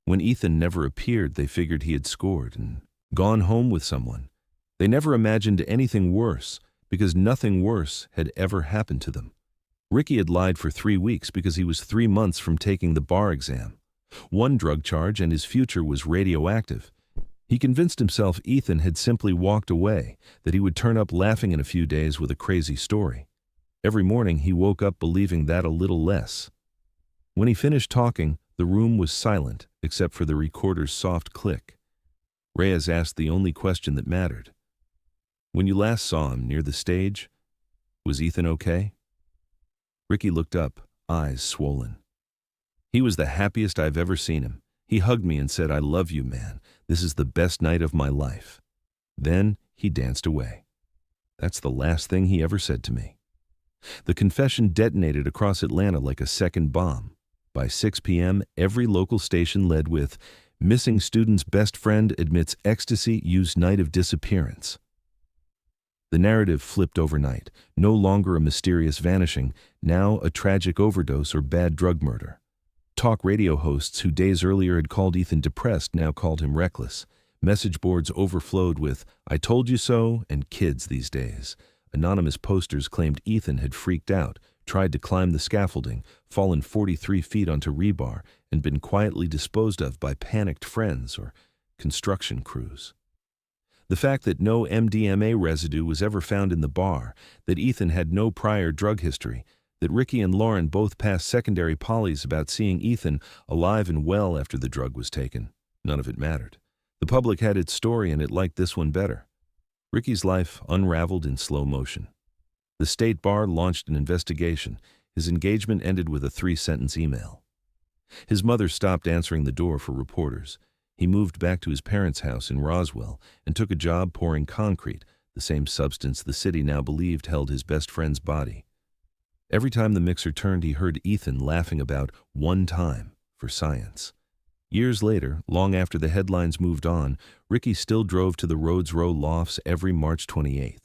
S1: When Ethan never appeared, they figured he had scored and gone home with someone. They never imagined anything worse, because nothing worse had ever happened to them. Ricky had lied for 3 weeks because he was 3 months from taking the bar exam. 1 drug charge and his future was radioactive. He convinced himself Ethan had simply walked away, that he would turn up laughing in a few days with a crazy story. Every morning he woke up believing that a little less. When he finished talking, the room was silent except for the recorder's soft click. Reyes asked the only question that mattered. When you last saw him near the stage, was Ethan okay? Ricky looked up, eyes swollen. He was the happiest I've ever seen him. He hugged me and said, "I love you, man. This is the best night of my life." Then he danced away. That's the last thing he ever said to me. The confession detonated across Atlanta like a second bomb. By 6 p.m., every local station led with, "Missing student's best friend admits ecstasy used night of disappearance." The narrative flipped overnight, no longer a mysterious vanishing, now a tragic overdose or bad drug murder. Talk radio hosts who days earlier had called Ethan depressed now called him reckless. Message boards overflowed with, "I told you so," and kids these days. Anonymous posters claimed Ethan had freaked out, tried to climb the scaffolding, fallen 43 feet onto rebar, and been quietly disposed of by panicked friends or construction crews. The fact that no MDMA residue was ever found in the bar, that Ethan had no prior drug history, that Ricky and Lauren both passed secondary polys about seeing Ethan alive and well after the drug was taken, none of it mattered. The public had its story and it liked this one better. Ricky's life unraveled in slow motion. The state bar launched an investigation. His engagement ended with a 3-sentence email. His mother stopped answering the door for reporters. He moved back to his parents' house in Roswell and took a job pouring concrete, the same substance the city now believed held his best friend's body. Every time the mixer turned, he heard Ethan laughing about one time for science. Years later, long after the headlines moved on, Ricky still drove to the Rhodes Row lofts every March 28th.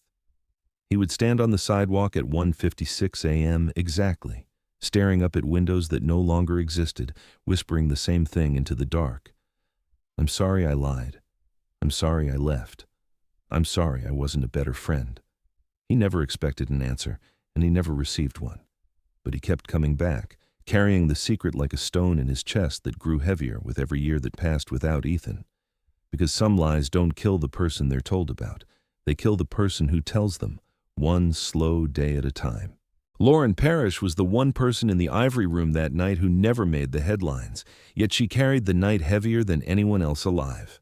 S1: He would stand on the sidewalk at 1:56 a.m. exactly, staring up at windows that no longer existed, whispering the same thing into the dark. I'm sorry I lied. I'm sorry I left. I'm sorry I wasn't a better friend. He never expected an answer, and he never received one. But he kept coming back, carrying the secret like a stone in his chest that grew heavier with every year that passed without Ethan. Because some lies don't kill the person they're told about. They kill the person who tells them, one slow day at a time. Lauren Parrish was the one person in the Ivory Room that night who never made the headlines, yet she carried the night heavier than anyone else alive.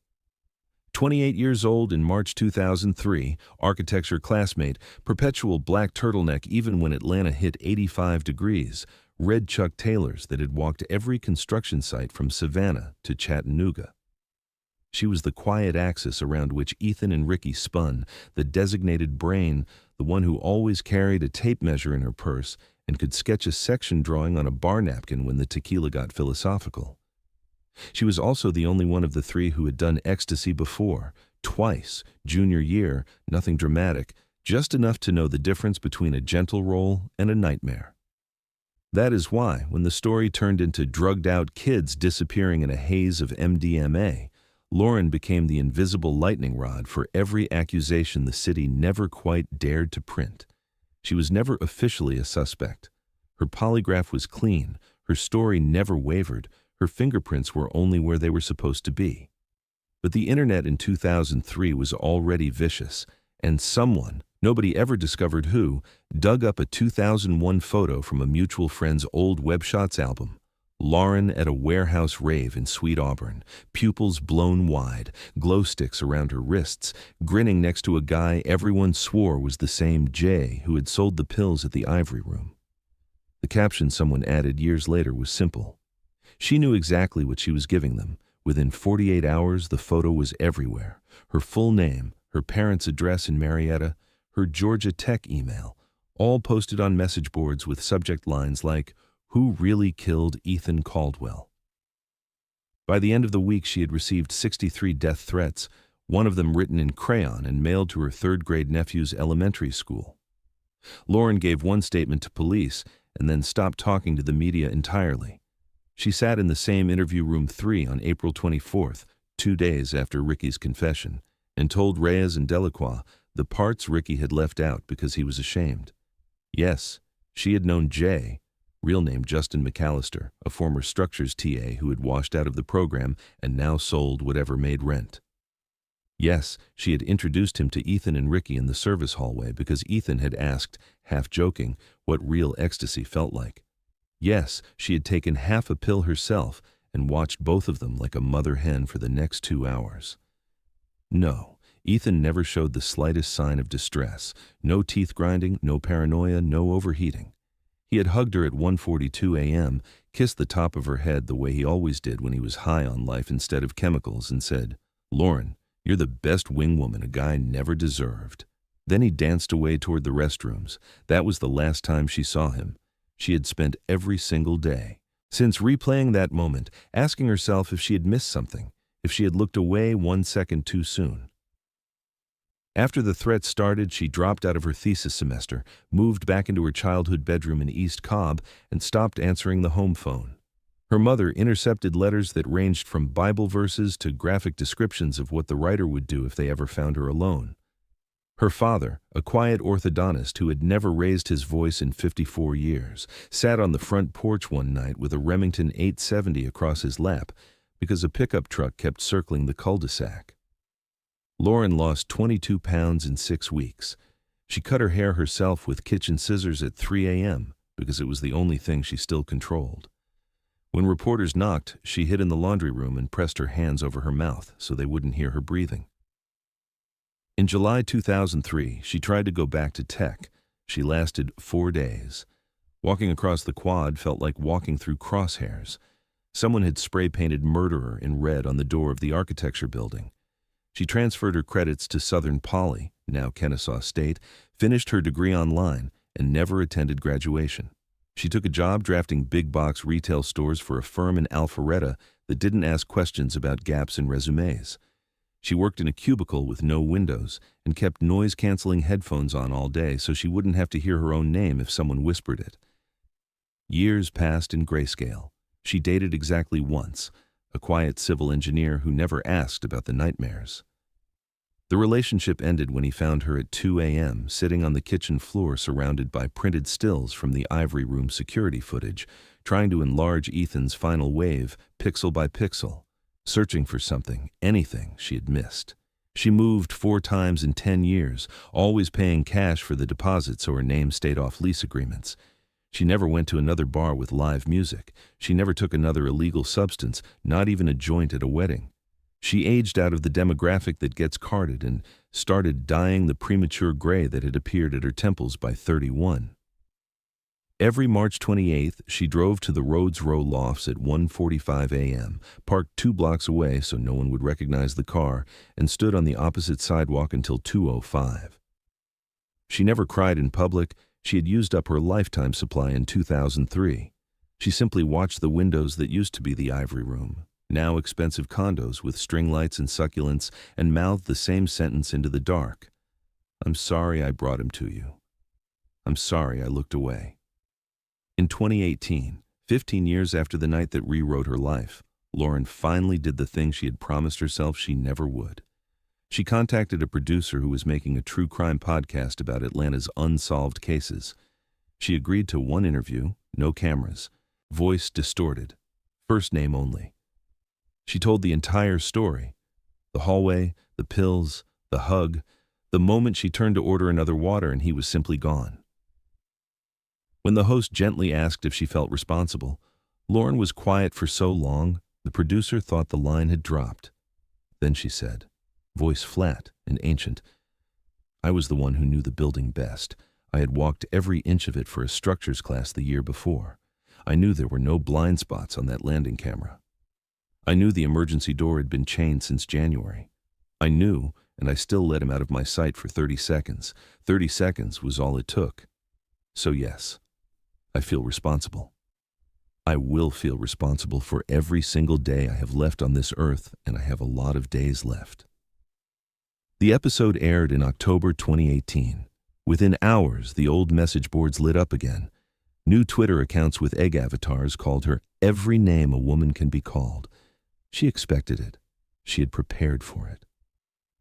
S1: 28 years old in March 2003, architecture classmate, perpetual black turtleneck even when Atlanta hit 85 degrees, red Chuck Taylors that had walked every construction site from Savannah to Chattanooga. She was the quiet axis around which Ethan and Ricky spun, the designated brain, the one who always carried a tape measure in her purse and could sketch a section drawing on a bar napkin when the tequila got philosophical. She was also the only one of the three who had done ecstasy before, twice, junior year, nothing dramatic, just enough to know the difference between a gentle roll and a nightmare. That is why, when the story turned into drugged-out kids disappearing in a haze of MDMA, Lauren became the invisible lightning rod for every accusation the city never quite dared to print. She was never officially a suspect. Her polygraph was clean, her story never wavered, her fingerprints were only where they were supposed to be. But the internet in 2003 was already vicious, and someone, nobody ever discovered who, dug up a 2001 photo from a mutual friend's old Web Shots album. Lauren at a warehouse rave in Sweet Auburn, pupils blown wide, glow sticks around her wrists, grinning next to a guy everyone swore was the same Jay who had sold the pills at the Ivory Room. The caption someone added years later was simple. She knew exactly what she was giving them. Within 48 hours, the photo was everywhere. Her full name, her parents' address in Marietta, her Georgia Tech email, all posted on message boards with subject lines like, "Who really killed Ethan Caldwell?" By the end of the week, she had received 63 death threats, one of them written in crayon and mailed to her third-grade nephew's elementary school. Lauren gave one statement to police and then stopped talking to the media entirely. She sat in the same interview room 3 on April 24th, 2 days after Ricky's confession, and told Reyes and Delacroix the parts Ricky had left out because he was ashamed. Yes, she had known Jay, real name Justin McAllister, a former structures TA who had washed out of the program and now sold whatever made rent. Yes, she had introduced him to Ethan and Ricky in the service hallway because Ethan had asked, half joking, what real ecstasy felt like. Yes, she had taken half a pill herself and watched both of them like a mother hen for the next 2 hours. No, Ethan never showed the slightest sign of distress, no teeth grinding, no paranoia, no overheating. He had hugged her at 1:42 a.m., kissed the top of her head the way he always did when he was high on life instead of chemicals, and said, "Lauren, you're the best wing woman a guy never deserved." Then he danced away toward the restrooms. That was the last time she saw him. She had spent every single day since replaying that moment, asking herself if she had missed something, if she had looked away 1 second too soon. After the threat started, she dropped out of her thesis semester, moved back into her childhood bedroom in East Cobb, and stopped answering the home phone. Her mother intercepted letters that ranged from Bible verses to graphic descriptions of what the writer would do if they ever found her alone. Her father, a quiet orthodontist who had never raised his voice in 54 years, sat on the front porch one night with a Remington 870 across his lap because a pickup truck kept circling the cul-de-sac. Lauren lost 22 pounds in 6 weeks. She cut her hair herself with kitchen scissors at 3 a.m. because it was the only thing she still controlled. When reporters knocked, she hid in the laundry room and pressed her hands over her mouth so they wouldn't hear her breathing. In July 2003, she tried to go back to tech. She lasted 4 days. Walking across the quad felt like walking through crosshairs. Someone had spray-painted murderer in red on the door of the architecture building. She transferred her credits to Southern Poly, now Kennesaw State, finished her degree online, and never attended graduation. She took a job drafting big-box retail stores for a firm in Alpharetta that didn't ask questions about gaps in resumes. She worked in a cubicle with no windows and kept noise-canceling headphones on all day so she wouldn't have to hear her own name if someone whispered it. Years passed in grayscale. She dated exactly once, a quiet civil engineer who never asked about the nightmares. The relationship ended when he found her at 2 a.m. sitting on the kitchen floor surrounded by printed stills from the Ivory Room security footage, trying to enlarge Ethan's final wave pixel by pixel, searching for something, anything she had missed. She moved 4 times in 10 years, always paying cash for the deposits so her name stayed off lease agreements. She never went to another bar with live music. She never took another illegal substance, not even a joint at a wedding. She aged out of the demographic that gets carded and started dyeing the premature gray that had appeared at her temples by 31. Every March 28th, she drove to the Rhodes Row lofts at 1:45 a.m., parked 2 blocks away so no one would recognize the car, and stood on the opposite sidewalk until 2:05. She never cried in public. She had used up her lifetime supply in 2003. She simply watched the windows that used to be the Ivory Room, now expensive condos with string lights and succulents, and mouthed the same sentence into the dark. "I'm sorry I brought him to you. I'm sorry I looked away." In 2018, 15 years after the night that rewrote her life, Lauren finally did the thing she had promised herself she never would. She contacted a producer who was making a true crime podcast about Atlanta's unsolved cases. She agreed to 1 interview, no cameras, voice distorted, first name only. She told the entire story: the hallway, the pills, the hug, the moment she turned to order another water and he was simply gone. When the host gently asked if she felt responsible, Lauren was quiet for so long, the producer thought the line had dropped. Then she said, voice flat and ancient, "I was the one who knew the building best. I had walked every inch of it for a structures class the year before. I knew there were no blind spots on that landing camera. I knew the emergency door had been chained since January. I knew, and I still let him out of my sight for 30 seconds. 30 seconds was all it took. So yes, I feel responsible. I will feel responsible for every single day I have left on this earth, and I have a lot of days left." The episode aired in October 2018. Within hours, the old message boards lit up again. New Twitter accounts with egg avatars called her every name a woman can be called. She expected it. She had prepared for it.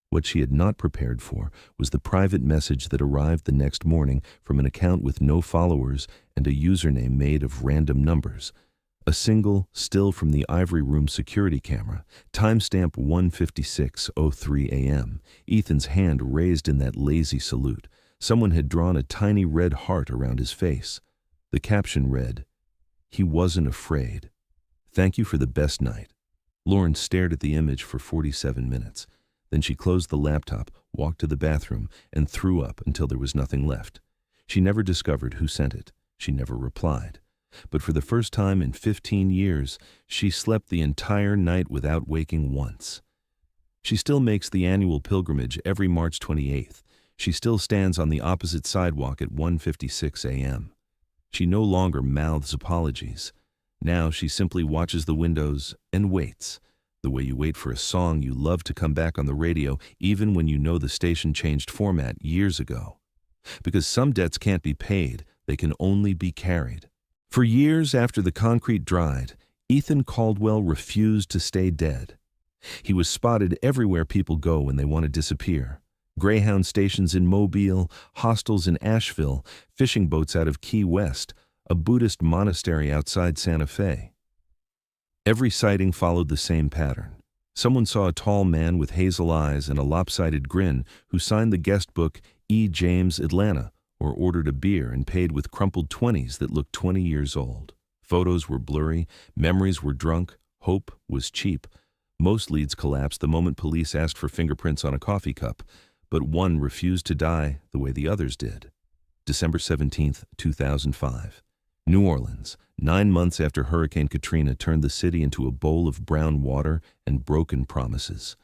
S1: What she had not prepared for was the private message that arrived the next morning from an account with no followers and a username made of random numbers. A single, still from the Ivory Room security camera, timestamp 1:56:03 a.m., Ethan's hand raised in that lazy salute. Someone had drawn a tiny red heart around his face. The caption read, "He wasn't afraid. Thank you for the best night." Lauren stared at the image for 47 minutes. Then she closed the laptop, walked to the bathroom, and threw up until there was nothing left. She never discovered who sent it. She never replied. But for the first time in 15 years, she slept the entire night without waking once. She still makes the annual pilgrimage every March 28th. She still stands on the opposite sidewalk at 1:56 a.m. She no longer mouths apologies. Now she simply watches the windows and waits. The way you wait for a song you love to come back on the radio even when you know the station changed format years ago. Because some debts can't be paid, they can only be carried. For years after the concrete dried, Ethan Caldwell refused to stay dead. He was spotted everywhere people go when they want to disappear. Greyhound stations in Mobile, hostels in Asheville, fishing boats out of Key West, a Buddhist monastery outside Santa Fe. Every sighting followed the same pattern. Someone saw a tall man with hazel eyes and a lopsided grin who signed the guest book E. James, Atlanta, or ordered a beer and paid with crumpled 20s that looked 20 years old. Photos were blurry, memories were drunk, hope was cheap. Most leads collapsed the moment police asked for fingerprints on a coffee cup, but one refused to die the way the others did. December 17, 2005. New Orleans, 9 months after Hurricane Katrina turned the city into a bowl of brown water and broken promises.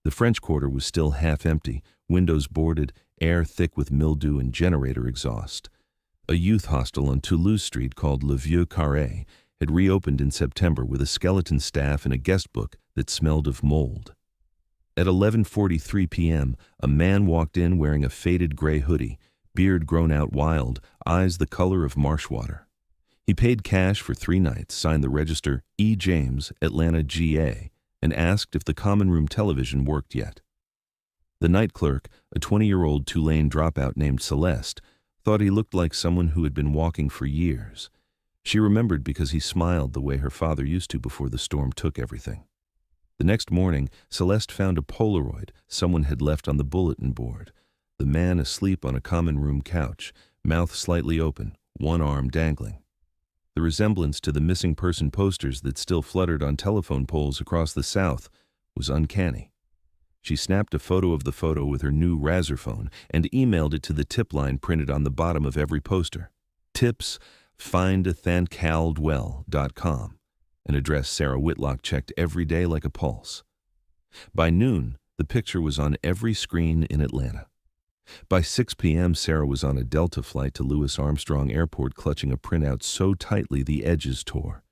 S1: The French Quarter was still half empty, windows boarded, air thick with mildew and generator exhaust. A youth hostel on Toulouse Street called Le Vieux Carré had reopened in September with a skeleton staff and a guest book that smelled of mold. At 11:43 p.m., a man walked in wearing a faded gray hoodie, beard grown out wild, eyes the color of marsh water. He paid cash for 3 nights, signed the register E. James, Atlanta, GA, and asked if the common room television worked yet. The night clerk, a 20-year-old Tulane dropout named Celeste, thought he looked like someone who had been walking for years. She remembered because he smiled the way her father used to before the storm took everything. The next morning, Celeste found a Polaroid someone had left on the bulletin board. The man asleep on a common room couch, mouth slightly open, one arm dangling. The resemblance to the missing person posters that still fluttered on telephone poles across the South was uncanny. She snapped a photo of the photo with her new Razr phone and emailed it to the tip line printed on the bottom of every poster. Tips, findethancaldwell.com, an address Sarah Whitlock checked every day like a pulse. By noon, the picture was on every screen in Atlanta. By 6 p.m., Sarah was on a Delta flight to Louis Armstrong Airport clutching a printout so tightly the edges tore.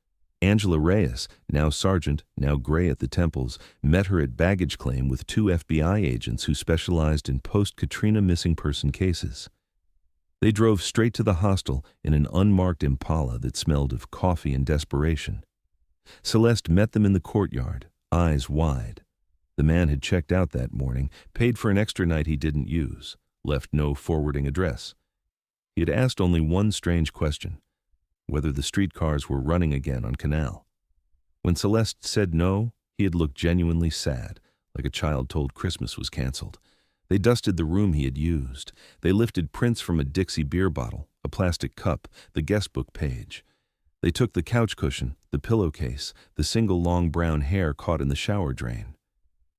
S1: Angela Reyes, now sergeant, now gray at the temples, met her at baggage claim with 2 FBI agents who specialized in post-Katrina missing person cases. They drove straight to the hostel in an unmarked Impala that smelled of coffee and desperation. Celeste met them in the courtyard, eyes wide. The man had checked out that morning, paid for an extra night he didn't use, left no forwarding address. He had asked only one strange question: whether the streetcars were running again on Canal. When Celeste said no, he had looked genuinely sad, like a child told Christmas was canceled. They dusted the room he had used. They lifted prints from a Dixie beer bottle, a plastic cup, the guest book page. They took the couch cushion, the pillowcase, the single long brown hair caught in the shower drain.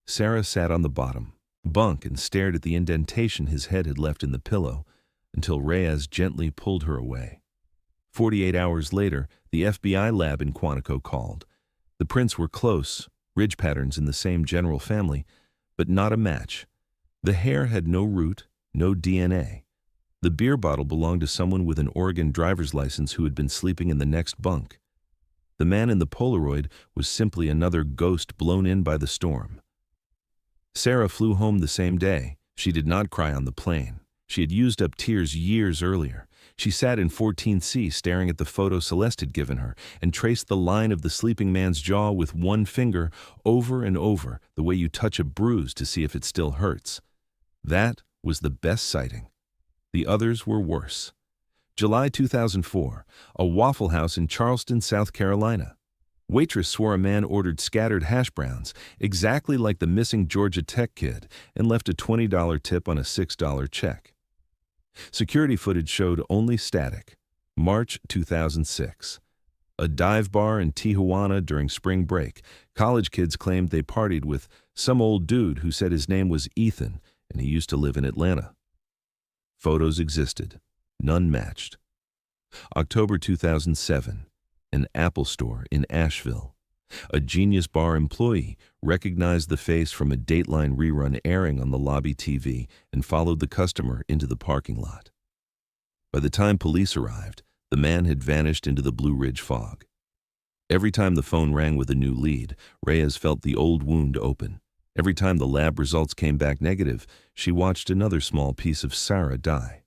S1: Sarah sat on the bottom bunk and stared at the indentation his head had left in the pillow until Reyes gently pulled her away. 48 hours later, the FBI lab in Quantico called. The prints were close, ridge patterns in the same general family, but not a match. The hair had no root, no DNA. The beer bottle belonged to someone with an Oregon driver's license who had been sleeping in the next bunk. The man in the Polaroid was simply another ghost blown in by the storm. Sarah flew home the same day. She did not cry on the plane. She had used up tears years earlier. She sat in 14C staring at the photo Celeste had given her and traced the line of the sleeping man's jaw with one finger over and over, the way you touch a bruise to see if it still hurts. That was the best sighting. The others were worse. July 2004, a Waffle House in Charleston, South Carolina. Waitress swore a man ordered scattered hash browns, exactly like the missing Georgia Tech kid, and left a $20 tip on a $6 check. Security footage showed only static. March 2006. A dive bar in Tijuana during spring break. College kids claimed they partied with some old dude who said his name was Ethan and he used to live in Atlanta. Photos existed. None matched. October 2007. An Apple store in Asheville. A Genius Bar employee recognized the face from a Dateline rerun airing on the lobby TV and followed the customer into the parking lot. By the time police arrived, the man had vanished into the Blue Ridge fog. Every time the phone rang with a new lead, Reyes felt the old wound open. Every time the lab results came back negative, she watched another small piece of Sarah die.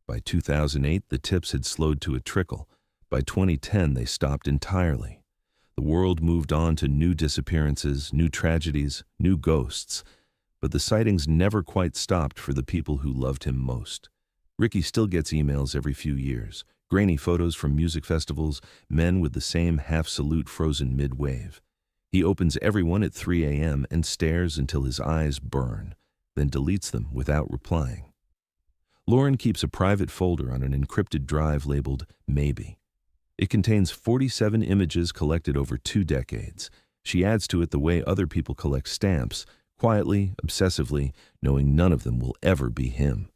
S1: By 2008, the tips had slowed to a trickle. By 2010, they stopped entirely. The world moved on to new disappearances, new tragedies, new ghosts. But the sightings never quite stopped for the people who loved him most. Ricky still gets emails every few years, grainy photos from music festivals, men with the same half-salute frozen mid-wave. He opens every one at 3 a.m. and stares until his eyes burn, then deletes them without replying. Lauren keeps a private folder on an encrypted drive labeled Maybe. It contains 47 images collected over 2 decades. She adds to it the way other people collect stamps, quietly, obsessively, knowing none of them will ever be him.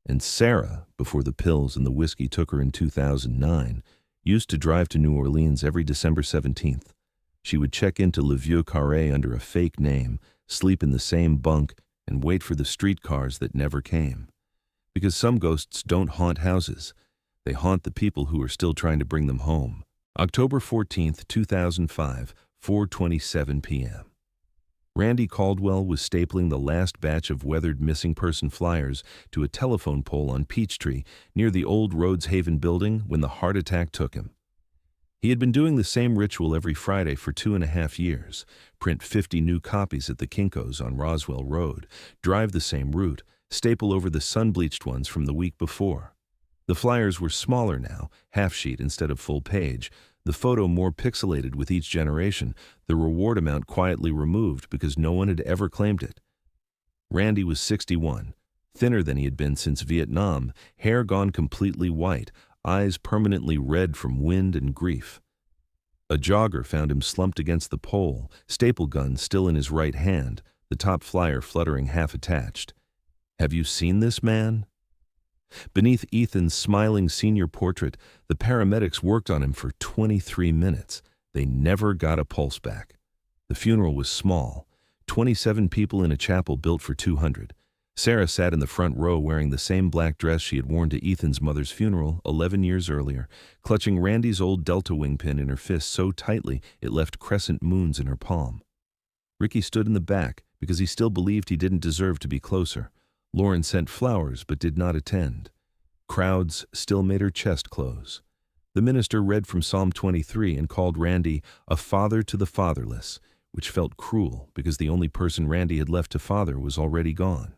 S1: And Sarah, before the pills and the whiskey took her in 2009, used to drive to New Orleans every December 17th. She would check into Le Vieux Carré under a fake name, sleep in the same bunk, and wait for the streetcars that never came. Because some ghosts don't haunt houses. They haunt the people who are still trying to bring them home. October 14th, 2005, 4:27 p.m. Randy Caldwell was stapling the last batch of weathered missing person flyers to a telephone pole on Peachtree near the old Rhodes Haven building when the heart attack took him. He had been doing the same ritual every Friday for 2.5 years, print 50 new copies at the Kinko's on Roswell Road, drive the same route, staple over the sun-bleached ones from the week before. The flyers were smaller now, half-sheet instead of full-page, the photo more pixelated with each generation, the reward amount quietly removed because no one had ever claimed it. Randy was 61, thinner than he had been since Vietnam, hair gone completely white, eyes permanently red from wind and grief. A jogger found him slumped against the pole, staple gun still in his right hand, the top flyer fluttering half-attached. "Have you seen this man?" Beneath Ethan's smiling senior portrait, the paramedics worked on him for 23 minutes. They never got a pulse back. The funeral was small, 27 people in a chapel built for 200. Sarah sat in the front row wearing the same black dress she had worn to Ethan's mother's funeral 11 years earlier, clutching Randy's old Delta wing pin in her fist so tightly it left crescent moons in her palm. Ricky stood in the back because he still believed he didn't deserve to be closer. Lauren sent flowers but did not attend. Crowds still made her chest close. The minister read from Psalm 23 and called Randy a father to the fatherless, which felt cruel because the only person Randy had left to father was already gone.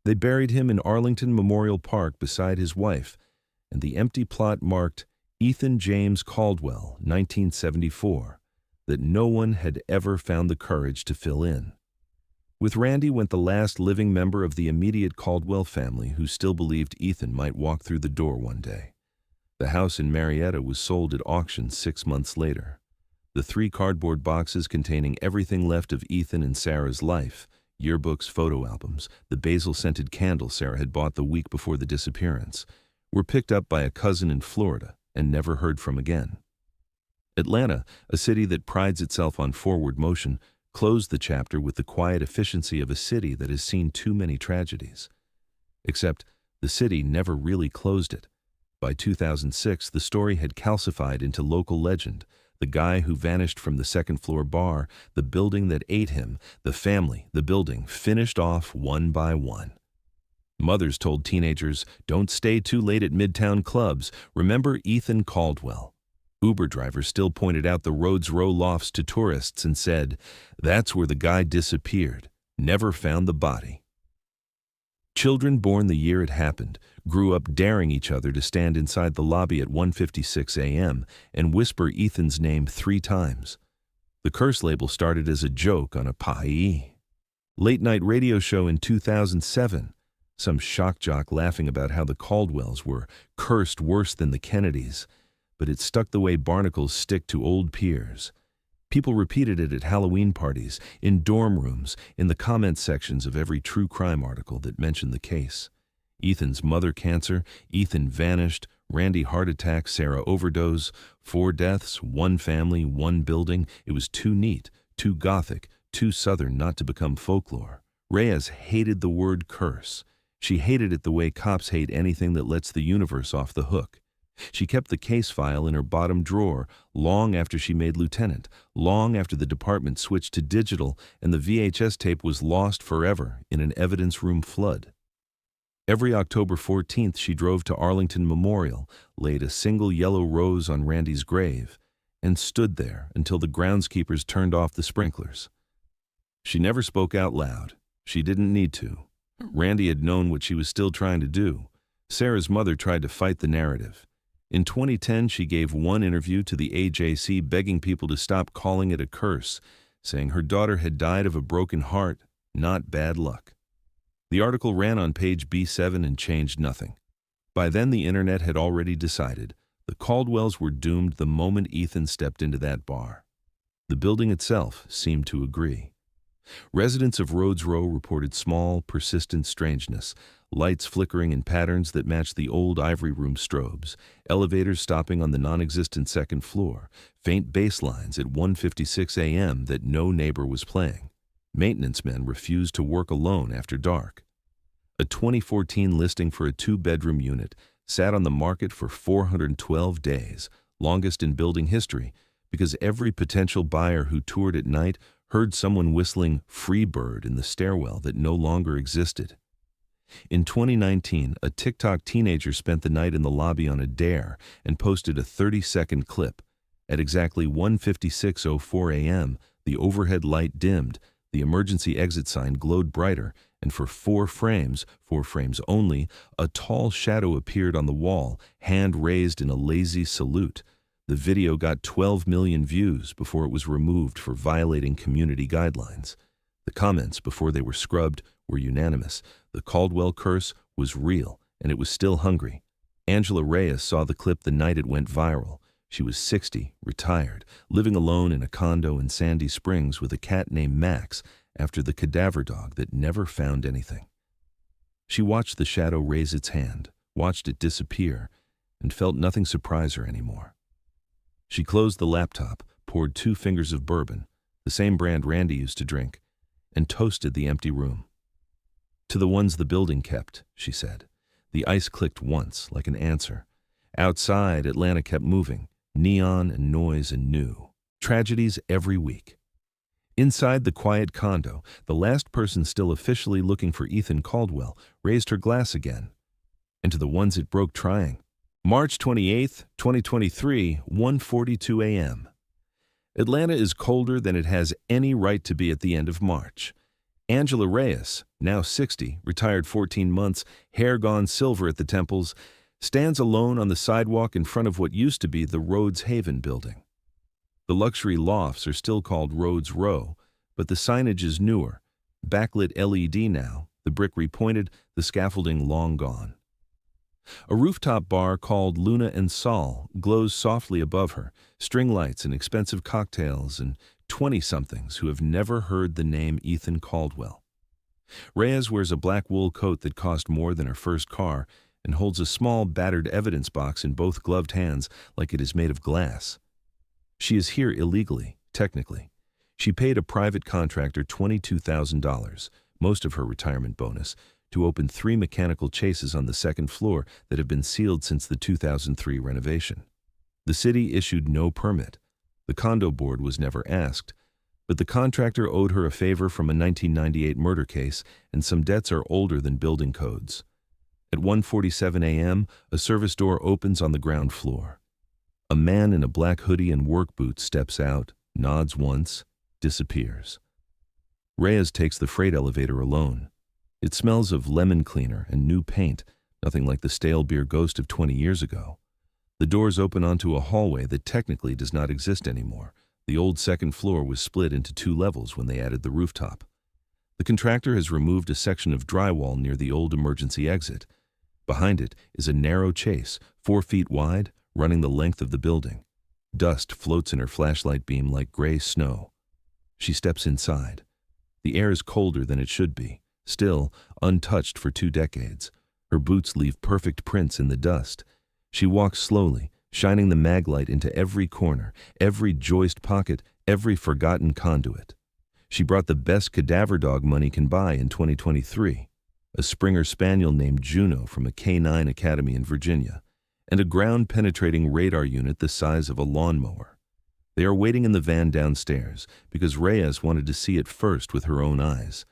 S1: They buried him in Arlington Memorial Park beside his wife, and the empty plot marked Ethan James Caldwell, 1974, that no one had ever found the courage to fill in. With Randy went the last living member of the immediate Caldwell family who still believed Ethan might walk through the door one day. The house in Marietta was sold at auction 6 months later. The 3 cardboard boxes containing everything left of Ethan and Sarah's life, yearbooks, photo albums, the basil-scented candle Sarah had bought the week before the disappearance, were picked up by a cousin in Florida and never heard from again. Atlanta, a city that prides itself on forward motion, closed the chapter with the quiet efficiency of a city that has seen too many tragedies. Except the city never really closed it. By 2006, the story had calcified into local legend. The guy who vanished from the second-floor bar, the building that ate him, the family, the building, finished off one by one. Mothers told teenagers, "Don't stay too late at Midtown clubs. Remember Ethan Caldwell." Uber drivers still pointed out the Rhodes Row lofts to tourists and said, "That's where the guy disappeared. Never found the body." Children born the year it happened grew up daring each other to stand inside the lobby at 1:56 a.m. and whisper Ethan's name 3 times. The curse label started as a joke on a Pa'i late-night radio show in 2007. Some shock jock laughing about how the Caldwells were cursed worse than the Kennedys, but it stuck the way barnacles stick to old peers. People repeated it at Halloween parties, in dorm rooms, in the comment sections of every true crime article that mentioned the case. Ethan's mother cancer, Ethan vanished, Randy heart attack, Sarah overdose, 4 deaths, 1 family, 1 building. It was too neat, too gothic, too southern not to become folklore. Reyes hated the word curse. She hated it the way cops hate anything that lets the universe off the hook. She kept the case file in her bottom drawer long after she made lieutenant, long after the department switched to digital and the VHS tape was lost forever in an evidence room flood. Every October 14th she drove to Arlington Memorial, laid a single yellow rose on Randy's grave, and stood there until the groundskeepers turned off the sprinklers. She never spoke out loud. She didn't need to. Randy had known what she was still trying to do. Sarah's mother tried to fight the narrative. In 2010, she gave one interview to the AJC begging people to stop calling it a curse, saying her daughter had died of a broken heart, not bad luck. The article ran on page B7 and changed nothing. By then, the internet had already decided the Caldwells were doomed the moment Ethan stepped into that bar. The building itself seemed to agree. Residents of Rhodes Row reported small, persistent strangeness, lights flickering in patterns that matched the old Ivory Room strobes, elevators stopping on the non-existent second floor, faint bass lines at 1:56 a.m. that no neighbor was playing. Maintenance men refused to work alone after dark. A 2014 listing for a two-bedroom unit sat on the market for 412 days, longest in building history, because every potential buyer who toured at night heard someone whistling "Free Bird" in the stairwell that no longer existed. In 2019, a TikTok teenager spent the night in the lobby on a dare and posted a 30-second clip. At exactly 1:56:04 a.m., the overhead light dimmed, the emergency exit sign glowed brighter, and for 4 frames only, a tall shadow appeared on the wall, hand raised in a lazy salute. The video got 12 million views before it was removed for violating community guidelines. The comments, before they were scrubbed, were unanimous. The Caldwell curse was real, and it was still hungry. Angela Reyes saw the clip the night it went viral. She was 60, retired, living alone in a condo in Sandy Springs with a cat named Max after the cadaver dog that never found anything. She watched the shadow raise its hand, watched it disappear, and felt nothing surprise her anymore. She closed the laptop, poured 2 fingers of bourbon, the same brand Randy used to drink, and toasted the empty room. "To the ones the building kept," she said. The ice clicked once, like an answer. Outside, Atlanta kept moving, neon and noise and new. Tragedies every week. Inside the quiet condo, the last person still officially looking for Ethan Caldwell raised her glass again. And to the ones it broke trying. March 28, 2023, 1:42 a.m. Atlanta is colder than it has any right to be at the end of March. Angela Reyes, now 60, retired 14 months, hair gone silver at the temples, stands alone on the sidewalk in front of what used to be the Rhodes Haven building. The luxury lofts are still called Rhodes Row, but the signage is newer, backlit LED now, the brick repointed, the scaffolding long gone. A rooftop bar called Luna and Sol glows softly above her, string lights and expensive cocktails and 20-somethings who have never heard the name Ethan Caldwell. Reyes wears a black wool coat that cost more than her first car and holds a small, battered evidence box in both gloved hands like it is made of glass. She is here illegally, technically. She paid a private contractor $22,000, most of her retirement bonus, to open 3 mechanical chases on the second floor that have been sealed since the 2003 renovation. The city issued no permit. The condo board was never asked, but the contractor owed her a favor from a 1998 murder case, and some debts are older than building codes. At 1:47 a.m., a service door opens on the ground floor. A man in a black hoodie and work boots steps out, nods once, disappears. Reyes takes the freight elevator alone. It smells of lemon cleaner and new paint, nothing like the stale beer ghost of 20 years ago. The doors open onto a hallway that technically does not exist anymore. The old second floor was split into 2 levels when they added the rooftop. The contractor has removed a section of drywall near the old emergency exit. Behind it is a narrow chase, 4 feet wide, running the length of the building. Dust floats in her flashlight beam like gray snow. She steps inside. The air is colder than it should be, still untouched for 2 decades. Her boots leave perfect prints in the dust. She walks slowly, shining the mag light into every corner, every joist pocket, every forgotten conduit. She brought the best cadaver dog money can buy in 2023, a Springer Spaniel named Juno from a K9 academy in Virginia, and a ground-penetrating radar unit the size of a lawnmower. They are waiting in the van downstairs because Reyes wanted to see it first with her own eyes.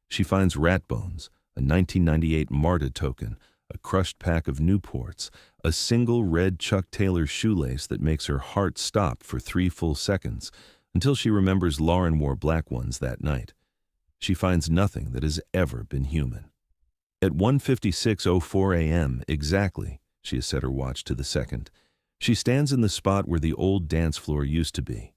S1: She finds rat bones, a 1998 MARTA token, a crushed pack of Newports, a single red Chuck Taylor shoelace that makes her heart stop for 3 full seconds until she remembers Lauren wore black ones that night. She finds nothing that has ever been human. At 1:56:04 a.m. exactly, she has set her watch to the second, she stands in the spot where the old dance floor used to be.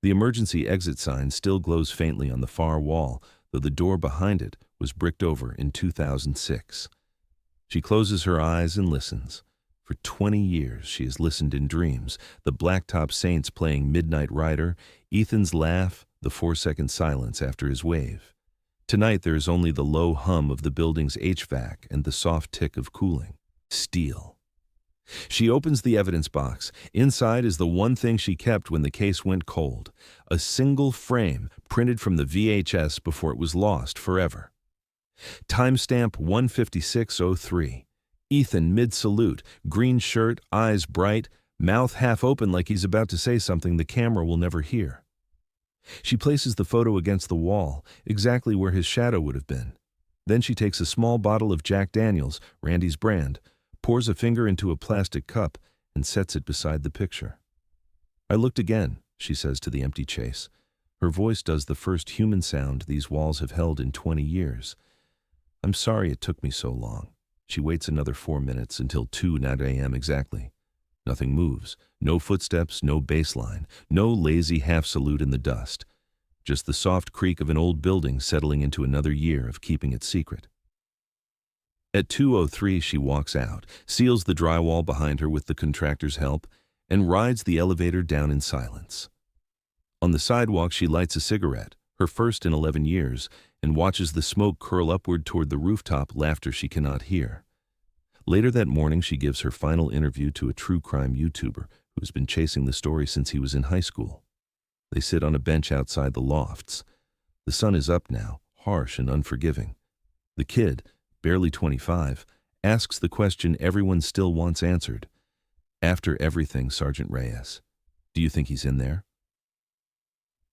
S1: The emergency exit sign still glows faintly on the far wall, though the door behind it was bricked over in 2006. She closes her eyes and listens. For 20 years she has listened in dreams, the Blacktop Saints playing Midnight Rider, Ethan's laugh, the 4-second silence after his wave. Tonight there is only the low hum of the building's HVAC and the soft tick of cooling. Steel. She opens the evidence box. Inside is the one thing she kept when the case went cold, a single frame printed from the VHS before it was lost forever. Timestamp 1:56:03. Ethan mid-salute, green shirt, eyes bright, mouth half open like he's about to say something the camera will never hear. She places the photo against the wall, exactly where his shadow would have been. Then she takes a small bottle of Jack Daniels, Randy's brand, pours a finger into a plastic cup, and sets it beside the picture. "I looked again," she says to the empty chase. Her voice does the first human sound these walls have held in 20 years. "I'm sorry it took me so long." She waits another 4 minutes until 2:09 a.m. exactly. Nothing moves. No footsteps, no baseline, no lazy half-salute in the dust. Just the soft creak of an old building settling into another year of keeping it secret. At 2:03 she walks out, seals the drywall behind her with the contractor's help, and rides the elevator down in silence. On the sidewalk she lights a cigarette, her first in 11 years, and watches the smoke curl upward toward the rooftop, laughter she cannot hear. Later that morning she gives her final interview to a true crime YouTuber who's been chasing the story since he was in high school. They sit on a bench outside the lofts. The sun is up now, harsh and unforgiving. The kid, barely 25, asks the question everyone still wants answered. "After everything, Sergeant Reyes, do you think he's in there?"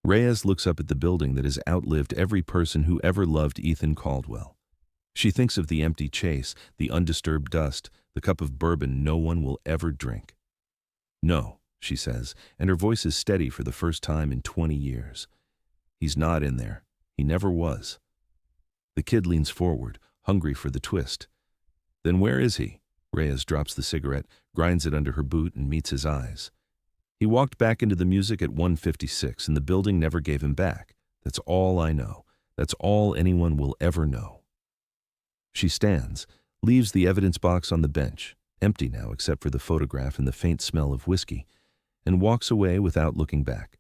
S1: Reyes looks up at the building that has outlived every person who ever loved Ethan Caldwell. She thinks of the empty chase, the undisturbed dust, the cup of bourbon no one will ever drink. "No," she says, and her voice is steady for the first time in 20 years. "He's not in there. He never was." The kid leans forward, hungry for the twist. "Then where is he?" Reyes drops the cigarette, grinds it under her boot, and meets his eyes. "He walked back into the music at 1:56, and the building never gave him back. That's all I know. That's all anyone will ever know." She stands, leaves the evidence box on the bench, empty now except for the photograph and the faint smell of whiskey, and walks away without looking back.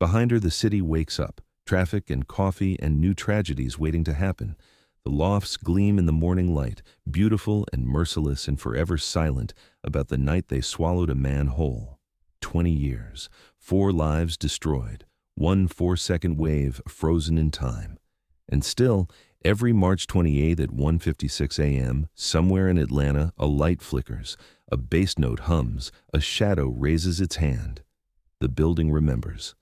S1: Behind her the city wakes up, traffic and coffee and new tragedies waiting to happen. The lofts gleam in the morning light, beautiful and merciless and forever silent about the night they swallowed a man whole. 20 years, 4 lives destroyed, 1 4-second wave frozen in time. And still, every March 28th at 1:56 a.m., somewhere in Atlanta, a light flickers, a bass note hums, a shadow raises its hand. The building remembers.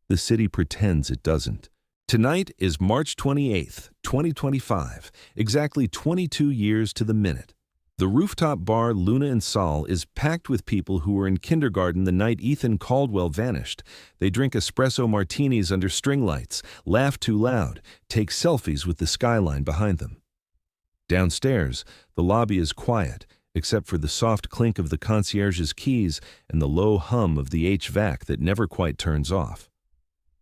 S1: The city pretends it doesn't. Tonight is March 28th, 2025, exactly 22 years to the minute. The rooftop bar Luna and Sol is packed with people who were in kindergarten the night Ethan Caldwell vanished. They drink espresso martinis under string lights, laugh too loud, take selfies with the skyline behind them. Downstairs, the lobby is quiet, except for the soft clink of the concierge's keys and the low hum of the HVAC that never quite turns off.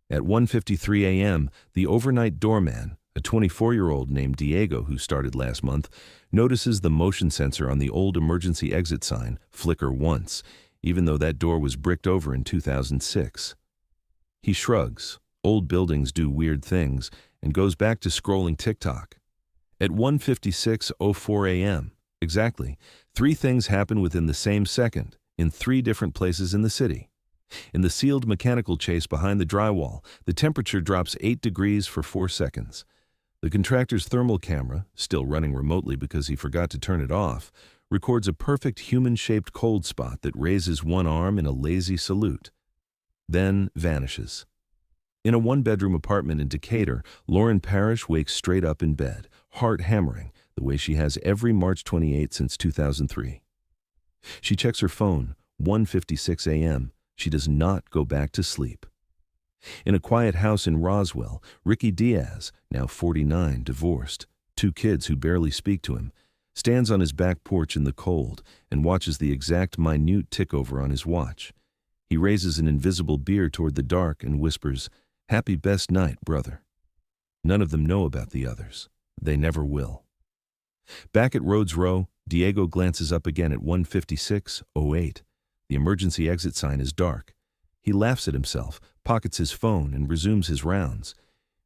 S1: At 1:53 a.m., the overnight doorman, a 24-year-old named Diego who started last month, notices the motion sensor on the old emergency exit sign flicker once, even though that door was bricked over in 2006. He shrugs, old buildings do weird things, and goes back to scrolling TikTok. At 1:56:04 a.m., exactly, 3 things happen within the same second, in 3 different places in the city. In the sealed mechanical chase behind the drywall, the temperature drops 8 degrees for 4 seconds. The contractor's thermal camera, still running remotely because he forgot to turn it off, records a perfect human-shaped cold spot that raises one arm in a lazy salute, then vanishes. In a 1-bedroom apartment in Decatur, Lauren Parrish wakes straight up in bed, heart hammering, the way she has every March 28 since 2003. She checks her phone, 1:56 a.m. She does not go back to sleep. In a quiet house in Roswell, Ricky Diaz, now 49, divorced, 2 kids who barely speak to him, stands on his back porch in the cold and watches the exact minute tick over on his watch. He raises an invisible beer toward the dark and whispers, "Happy best night, brother." None of them know about the others. They never will. Back at Rhodes Row, Diego glances up again at 156:08. The emergency exit sign is dark. He laughs at himself, pockets his phone, and resumes his rounds.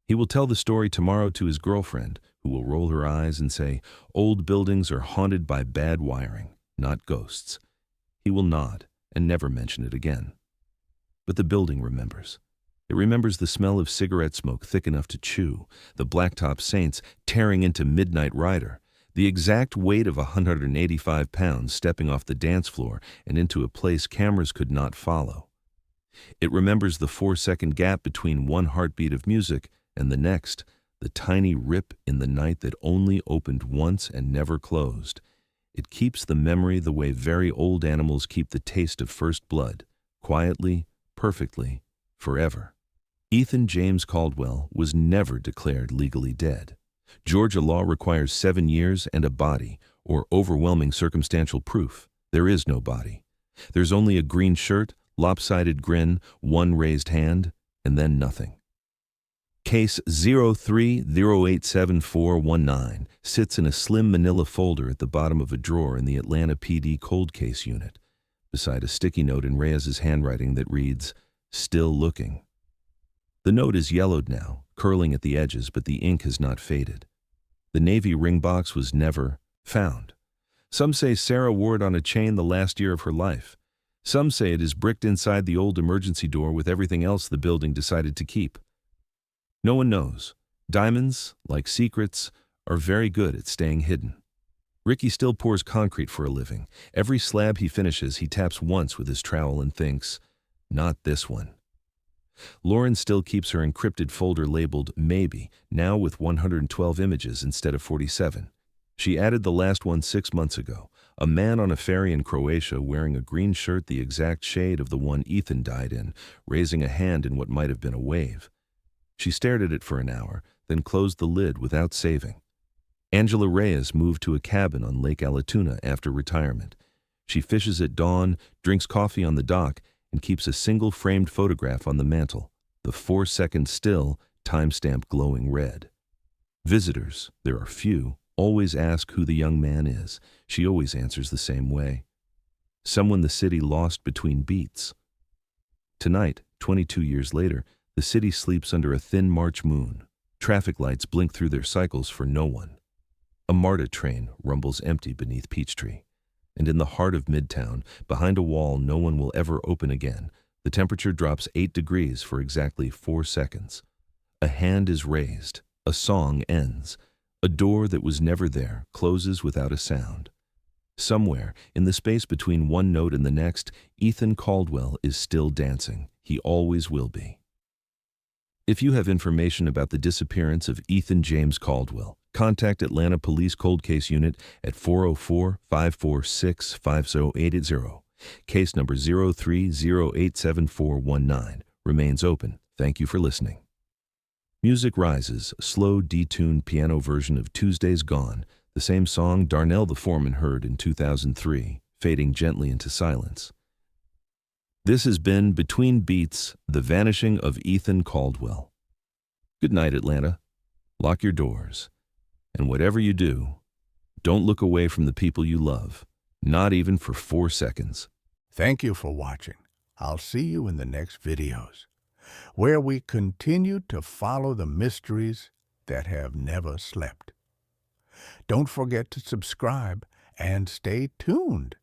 S1: He will tell the story tomorrow to his girlfriend, who will roll her eyes and say, "Old buildings are haunted by bad wiring, not ghosts." He will nod and never mention it again. But the building remembers. It remembers the smell of cigarette smoke thick enough to chew, the blacktop saints tearing into Midnight Rider, the exact weight of 185 pounds stepping off the dance floor and into a place cameras could not follow. It remembers the 4-second gap between one heartbeat of music and the next, the tiny rip in the night that only opened once and never closed. It keeps the memory the way very old animals keep the taste of first blood, quietly, perfectly, forever. Ethan James Caldwell was never declared legally dead. Georgia law requires 7 years and a body, or overwhelming circumstantial proof. There is no body. There's only a green shirt, lopsided grin, one raised hand, and then nothing. Case 03-087419 sits in a slim manila folder at the bottom of a drawer in the Atlanta PD cold case unit, beside a sticky note in Reyes's handwriting that reads, "Still looking." The note is yellowed now, curling at the edges, but the ink has not faded. The navy ring box was never found. Some say Sarah wore it on a chain the last year of her life. Some say it is bricked inside the old emergency door with everything else the building decided to keep. No one knows. Diamonds, like secrets, are very good at staying hidden. Ricky still pours concrete for a living. Every slab he finishes, he taps once with his trowel and thinks, "Not this one." Lauren still keeps her encrypted folder labeled Maybe, now with 112 images instead of 47. She added the last one 6 months ago, a man on a ferry in Croatia wearing a green shirt the exact shade of the one Ethan died in, raising a hand in what might have been a wave. She stared at it for an hour, then closed the lid without saving. Angela Reyes moved to a cabin on Lake Allatoona after retirement. She fishes at dawn, drinks coffee on the dock, and keeps a single framed photograph on the mantel, the 4-second still, timestamp glowing red. Visitors, there are few, always ask who the young man is. She always answers the same way. Someone the city lost between beats. Tonight, 22 years later, the city sleeps under a thin March moon. Traffic lights blink through their cycles for no one. A MARTA train rumbles empty beneath Peachtree. And in the heart of Midtown, behind a wall no one will ever open again, the temperature drops 8 degrees for exactly 4 seconds. A hand is raised. A song ends. A door that was never there closes without a sound. Somewhere, in the space between one note and the next, Ethan Caldwell is still dancing. He always will be. If you have information about the disappearance of Ethan James Caldwell, contact Atlanta Police Cold Case Unit at 404-546-5080. Case number 03-087419 remains open. Thank you for listening. Music rises, a slow, detuned piano version of Tuesday's Gone, the same song Darnell the foreman heard in 2003, fading gently into silence. This has been Between Beats, The Vanishing of Ethan Caldwell. Good night, Atlanta. Lock your doors. And whatever you do, don't look away from the people you love, not even for 4 seconds.
S2: Thank you for watching. I'll see you in the next videos, where we continue to follow the mysteries that have never slept. Don't forget to subscribe and stay tuned